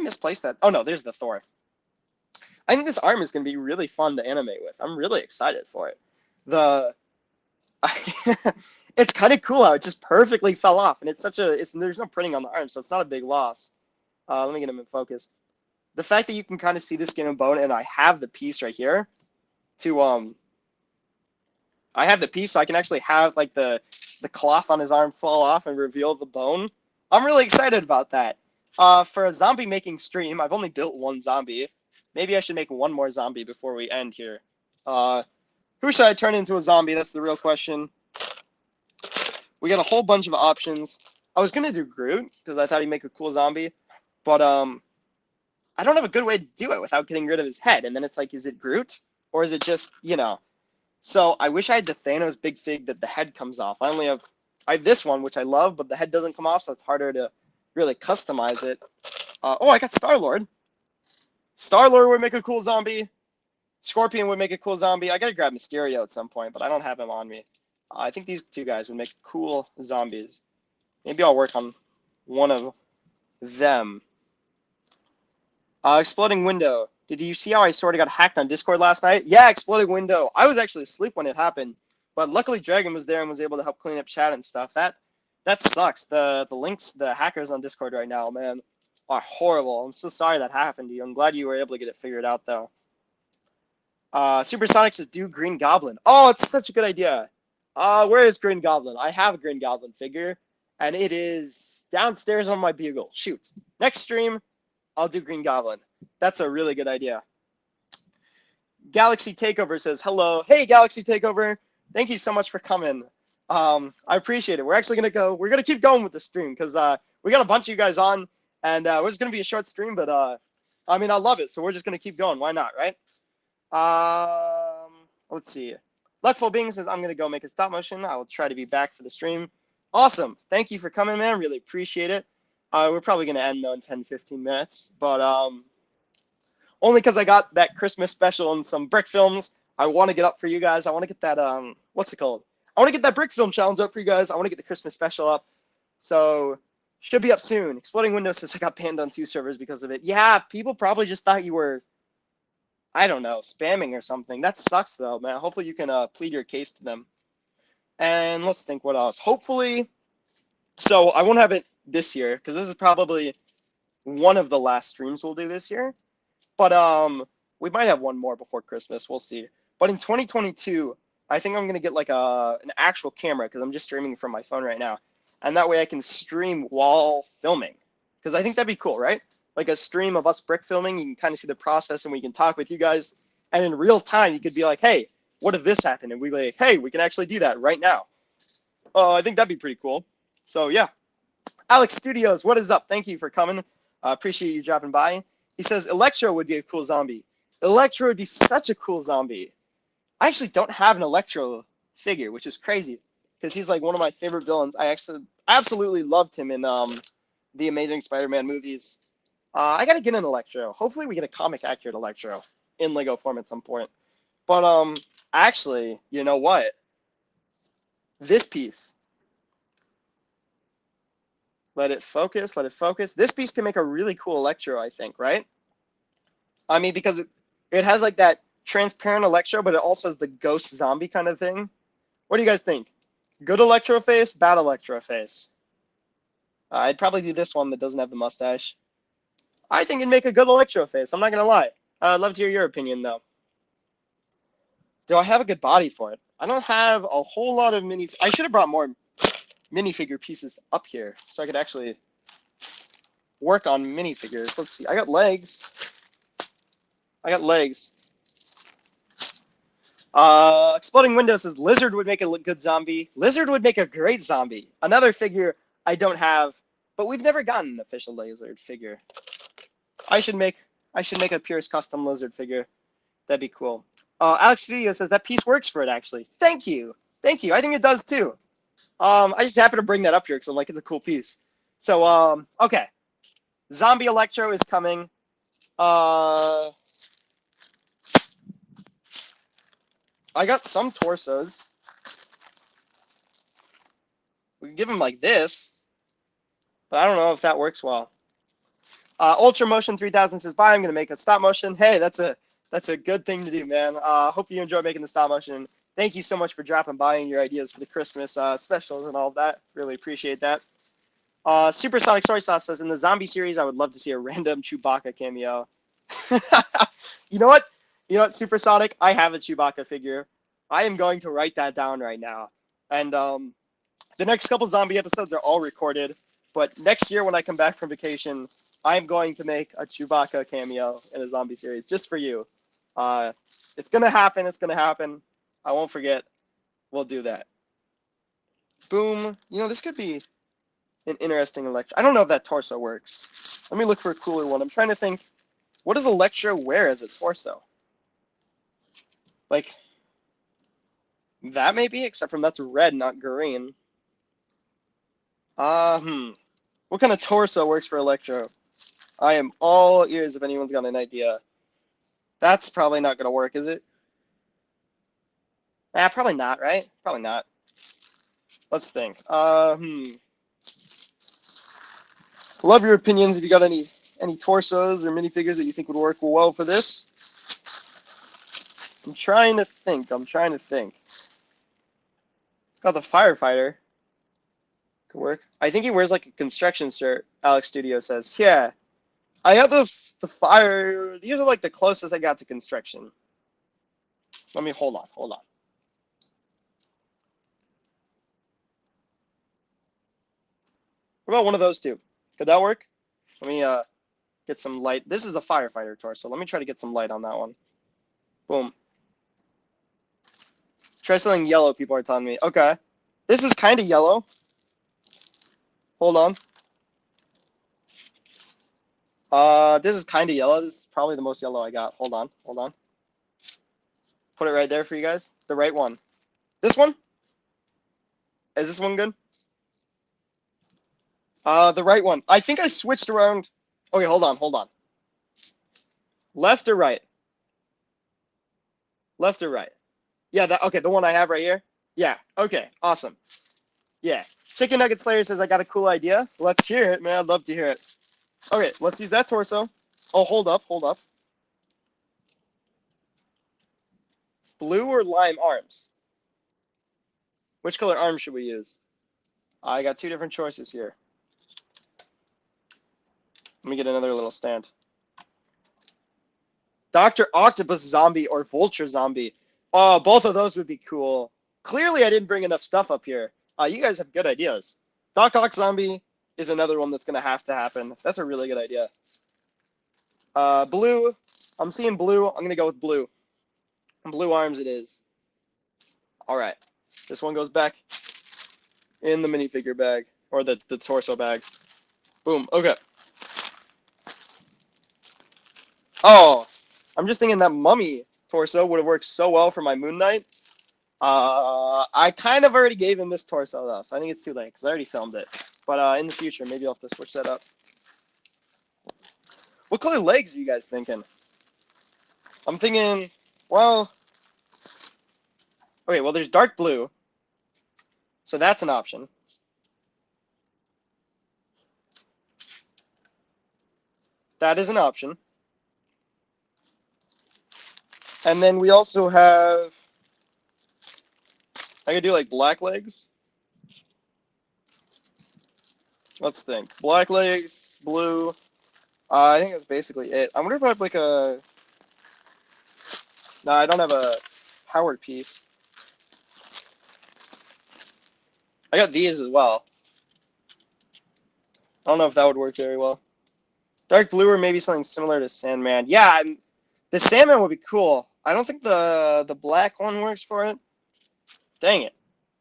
misplace that? Oh no, there's the Thor. I think this arm is going to be really fun to animate with. I'm really excited for it. It's kind of cool how it just perfectly fell off, and there's no printing on the arm, so it's not a big loss. Let me get him in focus. The fact that you can kind of see the skin and bone, and I have the piece right here I have the piece so I can actually have like the cloth on his arm fall off and reveal the bone. I'm really excited about that. For a zombie making stream, I've only built one zombie. Maybe I should make one more zombie before we end here. Who should I turn into a zombie? That's the real question. We got a whole bunch of options. I was gonna do Groot because I thought he'd make a cool zombie, but I don't have a good way to do it without getting rid of his head. And then it's like, is it Groot or is it just, you know? So I wish I had the Thanos big fig that the head comes off. I have this one, which I love, but the head doesn't come off, so it's harder to really customize it. Oh, I got Star-Lord. Star-Lord would make a cool zombie. Scorpion would make a cool zombie. I gotta grab Mysterio at some point, but I don't have him on me. I think these two guys would make cool zombies. Maybe I'll work on one of them. Exploding Window. Did you see how I sort of got hacked on Discord last night? Yeah, Exploding Window. I was actually asleep when it happened, but luckily Dragon was there and was able to help clean up chat and stuff. That sucks. The links, the hackers on Discord right now, man, are horrible. I'm so sorry that happened to you. I'm glad you were able to get it figured out, though. Supersonic says, do Green Goblin. Oh, it's such a good idea. Where is Green Goblin? I have a Green Goblin figure, and it is downstairs on my bugle. Shoot. Next stream, I'll do Green Goblin. That's a really good idea. Galaxy Takeover says, hello. Hey, Galaxy Takeover. Thank you so much for coming. I appreciate it. We're actually going to keep going with the stream because we got a bunch of you guys on, and it was going to be a short stream, but I mean, I love it, so we're just going to keep going. Why not, right? Let's see. Luckful Being says, I'm going to go make a stop motion. I will try to be back for the stream. Awesome. Thank you for coming, man. Really appreciate it. We're probably going to end, though, in 10, 15 minutes. But only because I got that Christmas special and some brick films. I want to get up for you guys. I want to get that, what's it called? I want to get that brick film challenge up for you guys. I want to get the Christmas special up. So, should be up soon. Exploding Windows says I got banned on 2 servers because of it. Yeah, people probably just thought you were, I don't know, spamming or something. That sucks, though, man. Hopefully you can plead your case to them. And let's think what else. Hopefully, so I won't have it this year because this is probably one of the last streams we'll do this year. But we might have one more before Christmas. We'll see. But in 2022, I think I'm going to get like an actual camera because I'm just streaming from my phone right now. And that way I can stream while filming because I think that'd be cool, right? Like a stream of us brick filming. You can kind of see the process and we can talk with you guys. And in real time, you could be like, hey, what if this happened? And we'd be like, hey, we can actually do that right now. I think that'd be pretty cool. So, yeah. Alex Studios, what is up? Thank you for coming. Appreciate you dropping by. He says Electro would be a cool zombie. Electro would be such a cool zombie. I actually don't have an Electro figure, which is crazy because he's like one of my favorite villains. I actually absolutely loved him in the Amazing Spider-Man movies. I gotta get an Electro. Hopefully we get a comic accurate Electro in Lego form at some point. But actually, you know what? This piece. Let it focus, let it focus. This piece can make a really cool Electro, I think, right? I mean, because it has like that transparent Electro, but it also has the ghost zombie kind of thing. What do you guys think? Good Electro face, bad Electro face? I'd probably do this one that doesn't have the mustache. I think it'd make a good Electro face. I'm not going to lie. I'd love to hear your opinion, though. Do I have a good body for it? I don't have a whole lot of I should have brought more minifigure pieces up here so I could actually work on minifigures. Let's see. I got legs. Exploding Window says Lizard would make a good zombie. Lizard would make a great zombie. Another figure I don't have, but we've never gotten an official Lizard figure. I should make a Pierce custom Lizard figure. That'd be cool. Alex Studio says that piece works for it, actually. Thank you. I think it does, too. I just happen to bring that up here because I'm like, it's a cool piece. So, okay. Zombie Electro is coming. I got some torsos. We can give him like this, but I don't know if that works well. Ultra Motion 3000 says, "Bye. I'm gonna make a stop motion." Hey, that's a good thing to do, man. Hope you enjoy making the stop motion. Thank you so much for dropping by and your ideas for the Christmas specials and all of that. Really appreciate that. Supersonic Soy Sauce says, "In the zombie series, I would love to see a random Chewbacca cameo." You know what? You know what, Supersonic? I have a Chewbacca figure. I am going to write that down right now. And the next couple zombie episodes are all recorded. But next year when I come back from vacation, I'm going to make a Chewbacca cameo in a zombie series just for you. It's going to happen. It's going to happen. I won't forget. We'll do that. Boom. You know, this could be an interesting Electro. I don't know if that torso works. Let me look for a cooler one. I'm trying to think. What does Electro wear as a torso? Like, that maybe, except from that's red, not green. What kind of torso works for Electro? I am all ears if anyone's got an idea. That's probably not going to work, is it? Probably not, right? Probably not. Let's think. Love your opinions if you got any torsos or minifigures that you think would work well for this. I'm trying to think. Got the firefighter. Could work. I think he wears like a construction shirt, Alex Studio says. Yeah. I have the fire. These are like the closest I got to construction. Let me hold on. What about one of those two? Could that work? Let me get some light. This is a firefighter torso. Let me try to get some light on that one. Boom. Try something yellow, people are telling me. Okay. This is kind of yellow. Hold on. This is kind of yellow. This is probably the most yellow I got. Hold on. Put it right there for you guys. The right one. This one? Is this one good? The right one. I think I switched around. Okay, hold on. Left or right? Left or right? Yeah, okay, the one I have right here. Yeah, okay, awesome. Yeah. Chicken Nugget Slayer says, "I got a cool idea." Let's hear it, man. I'd love to hear it. Okay, let's use that torso. Oh, hold up. Blue or lime arms? Which color arms should we use? I got two different choices here. Let me get another little stand. Dr. Octopus Zombie or Vulture Zombie? Oh, both of those would be cool. Clearly, I didn't bring enough stuff up here. You guys have good ideas. Doc Ock Zombie is another one that's going to happen. That's a really good idea. Blue. I'm seeing blue. I'm going to go with blue. Blue arms it is. All right. This one goes back in the minifigure bag. Or the torso bag. Boom. Okay. Oh, I'm just thinking that mummy torso would have worked so well for my Moon Knight. I kind of already gave him this torso, though, so I think it's too late, because I already filmed it. But in the future, maybe I'll have to switch that up. What color legs are you guys thinking? I'm thinking, well... Okay, well, there's dark blue. So that's an option. That is an option. And then we also have... I could do, like, black legs. Let's think. Black legs, blue. I think that's basically it. I wonder if I have, like, a... No, I don't have a Howard piece. I got these as well. I don't know if that would work very well. Dark blue or maybe something similar to Sandman. Yeah, the Sandman would be cool. I don't think the black one works for it. Dang it.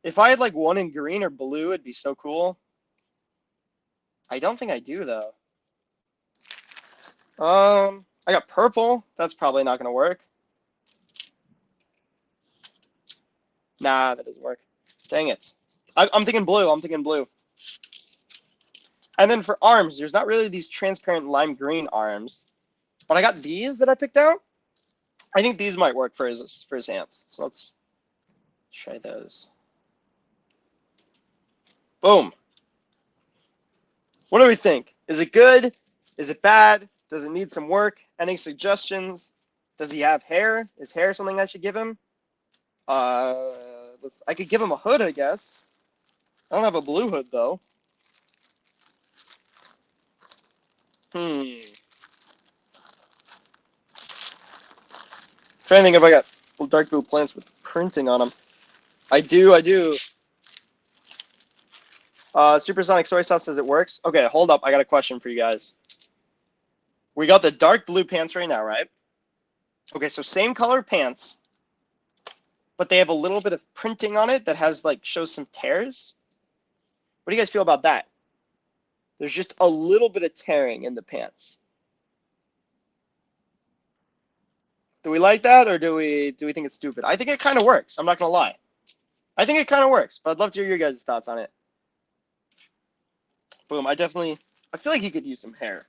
If I had like one in green or blue, it'd be so cool. I don't think I do, though. I got purple. That's probably not going to work. Nah, that doesn't work. Dang it. I'm thinking blue. And then for arms, there's not really these transparent lime green arms. But I got these that I picked out. I think these might work for his hands. So let's Try those. Boom. What do we think? Is it good? Is it bad? Does it need some work? Any suggestions? Does he have hair? Is hair something I should give him? I could give him a hood, I guess. I don't have a blue hood though. Trying to think if I got dark blue plants with printing on them. I do. Supersonic Soy Sauce says it works. Okay, hold up. I got a question for you guys. We got the dark blue pants right now, right? Okay, so same color pants, but they have a little bit of printing on it that has shows some tears. What do you guys feel about that? There's just a little bit of tearing in the pants. Do we like that, or do we think it's stupid? I think it kind of works. I'm not gonna lie. I think it kind of works, but I'd love to hear your guys' thoughts on it. Boom. I feel like he could use some hair,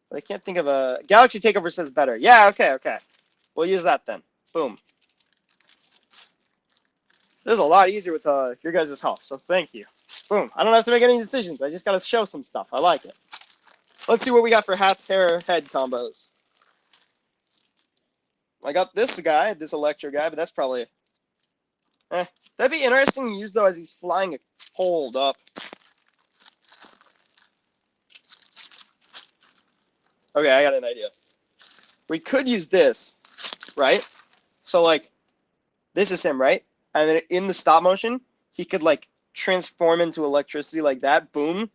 but I can't think of a. Galaxy Takeover says better. Yeah. Okay. We'll use that then. Boom. This is a lot easier with your guys' help, so thank you. Boom. I don't have to make any decisions. I just gotta show some stuff. I like it. Let's see what we got for hats, hair, head combos. I got this guy, this Electro guy, but that's probably... That'd be interesting to use, though, as he's flying. Hold up. Okay, I got an idea. We could use this, right? So, this is him, right? And then in the stop motion, he could, transform into electricity like that, boom,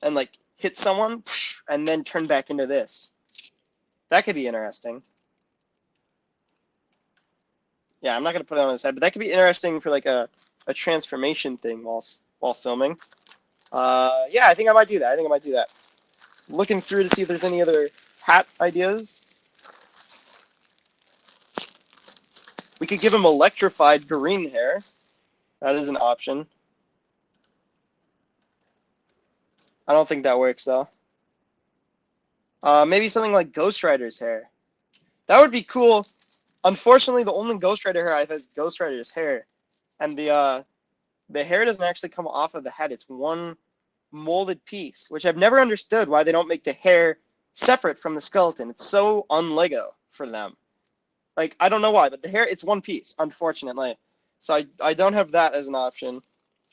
and, hit someone, and then turn back into this. That could be interesting. Yeah, I'm not going to put it on his head, but that could be interesting for, a transformation thing while filming. Yeah, I think I might do that. Looking through to see if there's any other hat ideas. We could give him electrified green hair. That is an option. I don't think that works, though. Maybe something like Ghost Rider's hair. That would be cool. Unfortunately, the only Ghost Rider hair I have is Ghost Rider's hair. And the hair doesn't actually come off of the head. It's one molded piece, which I've never understood why they don't make the hair separate from the skeleton. It's so un-Lego for them. I don't know why, but the hair, it's one piece, unfortunately. So I don't have that as an option.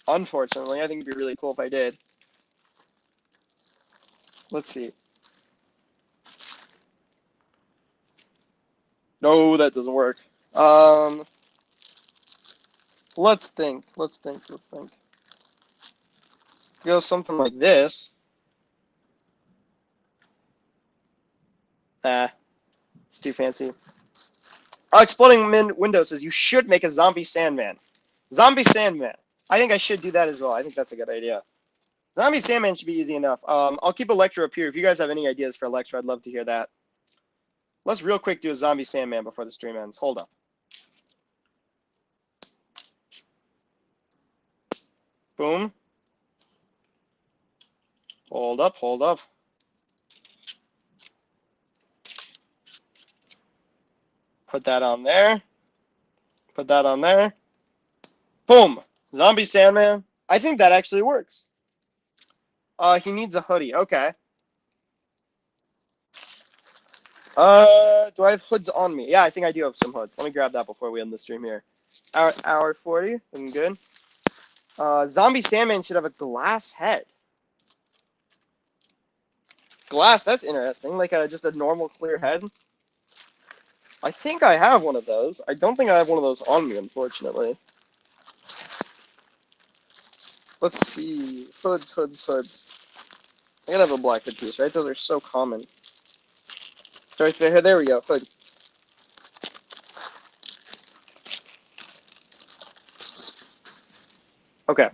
Unfortunately, I think it'd be really cool if I did. Let's see. No, that doesn't work. Let's think. Go something like this. It's too fancy. Exploding Window says you should make a zombie Sandman. Zombie Sandman. I think I should do that as well. I think that's a good idea. Zombie Sandman should be easy enough. I'll keep Electro up here. If you guys have any ideas for Electro, I'd love to hear that. Let's real quick do a Zombie Sandman before the stream ends. Hold up. Boom. Hold up. Put that on there. Boom. Zombie Sandman. I think that actually works. He needs a hoodie. Okay. Do I have hoods on me? Yeah, I think I do have some hoods. Let me grab that before we end the stream here. Hour 40. Looking good. Zombie Sandman should have a glass head. Glass, that's interesting. Just a normal clear head. I think I have one of those. I don't think I have one of those on me, unfortunately. Let's see. Hoods. I gotta have a black hood piece, right? Those are so common. Sorry, there we go. Hood. Okay.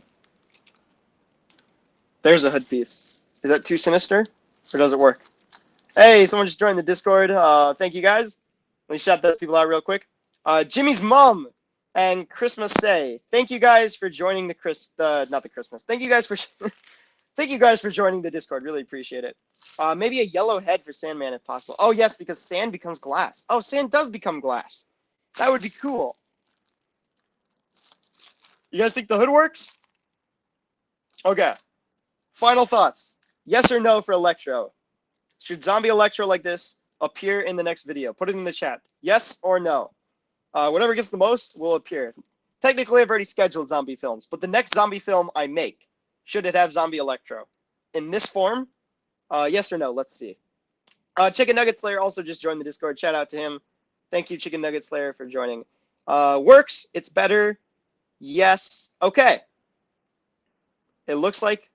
There's a hood piece. Is that too sinister? Or does it work? Hey, someone just joined the Discord. Thank you guys. Let me shout those people out real quick. Jimmy's mom and Christmas Say. Thank you guys for joining Thank you guys for thank you guys for joining the Discord. Really appreciate it. Maybe a yellow head for Sandman if possible. Oh yes, because sand becomes glass. Oh, sand does become glass. That would be cool. You guys think the hood works? Okay. Final thoughts. Yes or no for Electro? Should zombie Electro like this appear in the next video? Put it in the chat. Yes or no? Whatever gets the most will appear. Technically, I've already scheduled zombie films, but the next zombie film I make, should it have zombie Electro? In this form? Yes or no? Let's see. Chicken Nugget Slayer also just joined the Discord. Shout out to him. Thank you, Chicken Nugget Slayer, for joining. Works. It's better. Yes. Okay. It looks like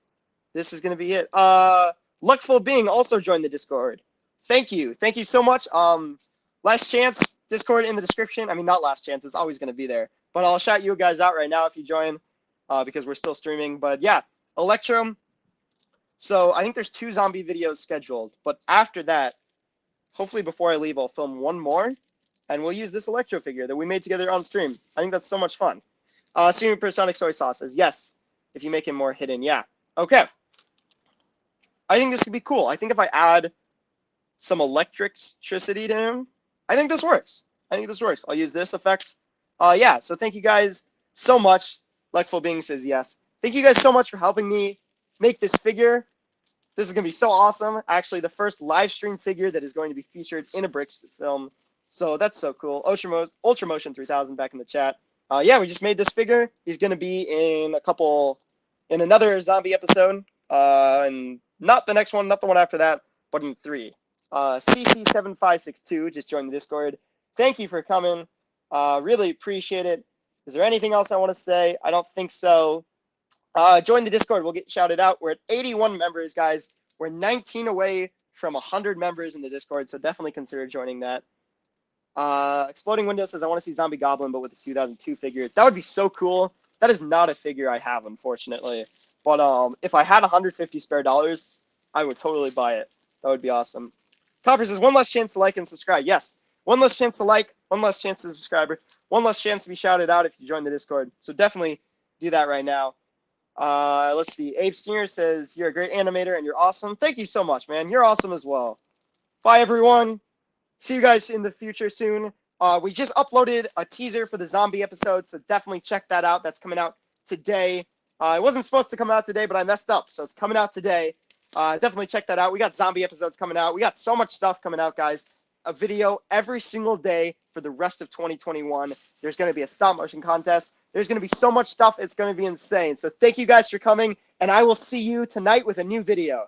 this is going to be it. Luckful Being also joined the Discord. Thank you. Thank you so much. Last chance, Discord in the description. I mean, not last chance. It's always going to be there. But I'll shout you guys out right now if you join because we're still streaming. But yeah, Electro. So I think there's 2 zombie videos scheduled. But after that, hopefully before I leave, I'll film one more. And we'll use this Electro figure that we made together on stream. I think that's so much fun. Streaming Personic Soy Sauce says, yes, if you make him more hidden. Yeah. Okay. I think this could be cool. I think if I add some electricity to him, I think this works. I'll use this effect. Yeah, so thank you guys so much. Luckful Being says yes. Thank you guys so much for helping me make this figure. This is going to be so awesome. Actually, the first live stream figure that is going to be featured in a Bricks film. So that's so cool. Ultramotion 3000 back in the chat. Yeah, we just made this figure. He's going to be in another zombie episode. And not the next one, not the one after that, but in 3. CC7562 just joined the Discord. Thank you for coming. Really appreciate it. Is there anything else I want to say? I don't think so. Join the Discord. We'll get shouted out. We're at 81 members, guys. We're 19 away from 100 members in the Discord, so definitely consider joining that. Exploding Window says, I want to see Zombie Goblin, but with the 2002 figure. That would be so cool. That is not a figure I have, unfortunately. But if I had 150 spare dollars, I would totally buy it. That would be awesome. Copper says, one less chance to like and subscribe. Yes, one less chance to like, one less chance to subscribe, one less chance to be shouted out if you join the Discord. So definitely do that right now. Let's see. Abe Stinger says, you're a great animator and you're awesome. Thank you so much, man. You're awesome as well. Bye, everyone. See you guys in the future soon. We just uploaded a teaser for the zombie episode, so definitely check that out. That's coming out today. It wasn't supposed to come out today, but I messed up, so it's coming out today. Definitely check that out. We got zombie episodes coming out. We got so much stuff coming out, guys. A video every single day for the rest of 2021. There's going to be a stop motion contest. There's going to be so much stuff. It's going to be insane. So thank you guys for coming, and I will see you tonight with a new video.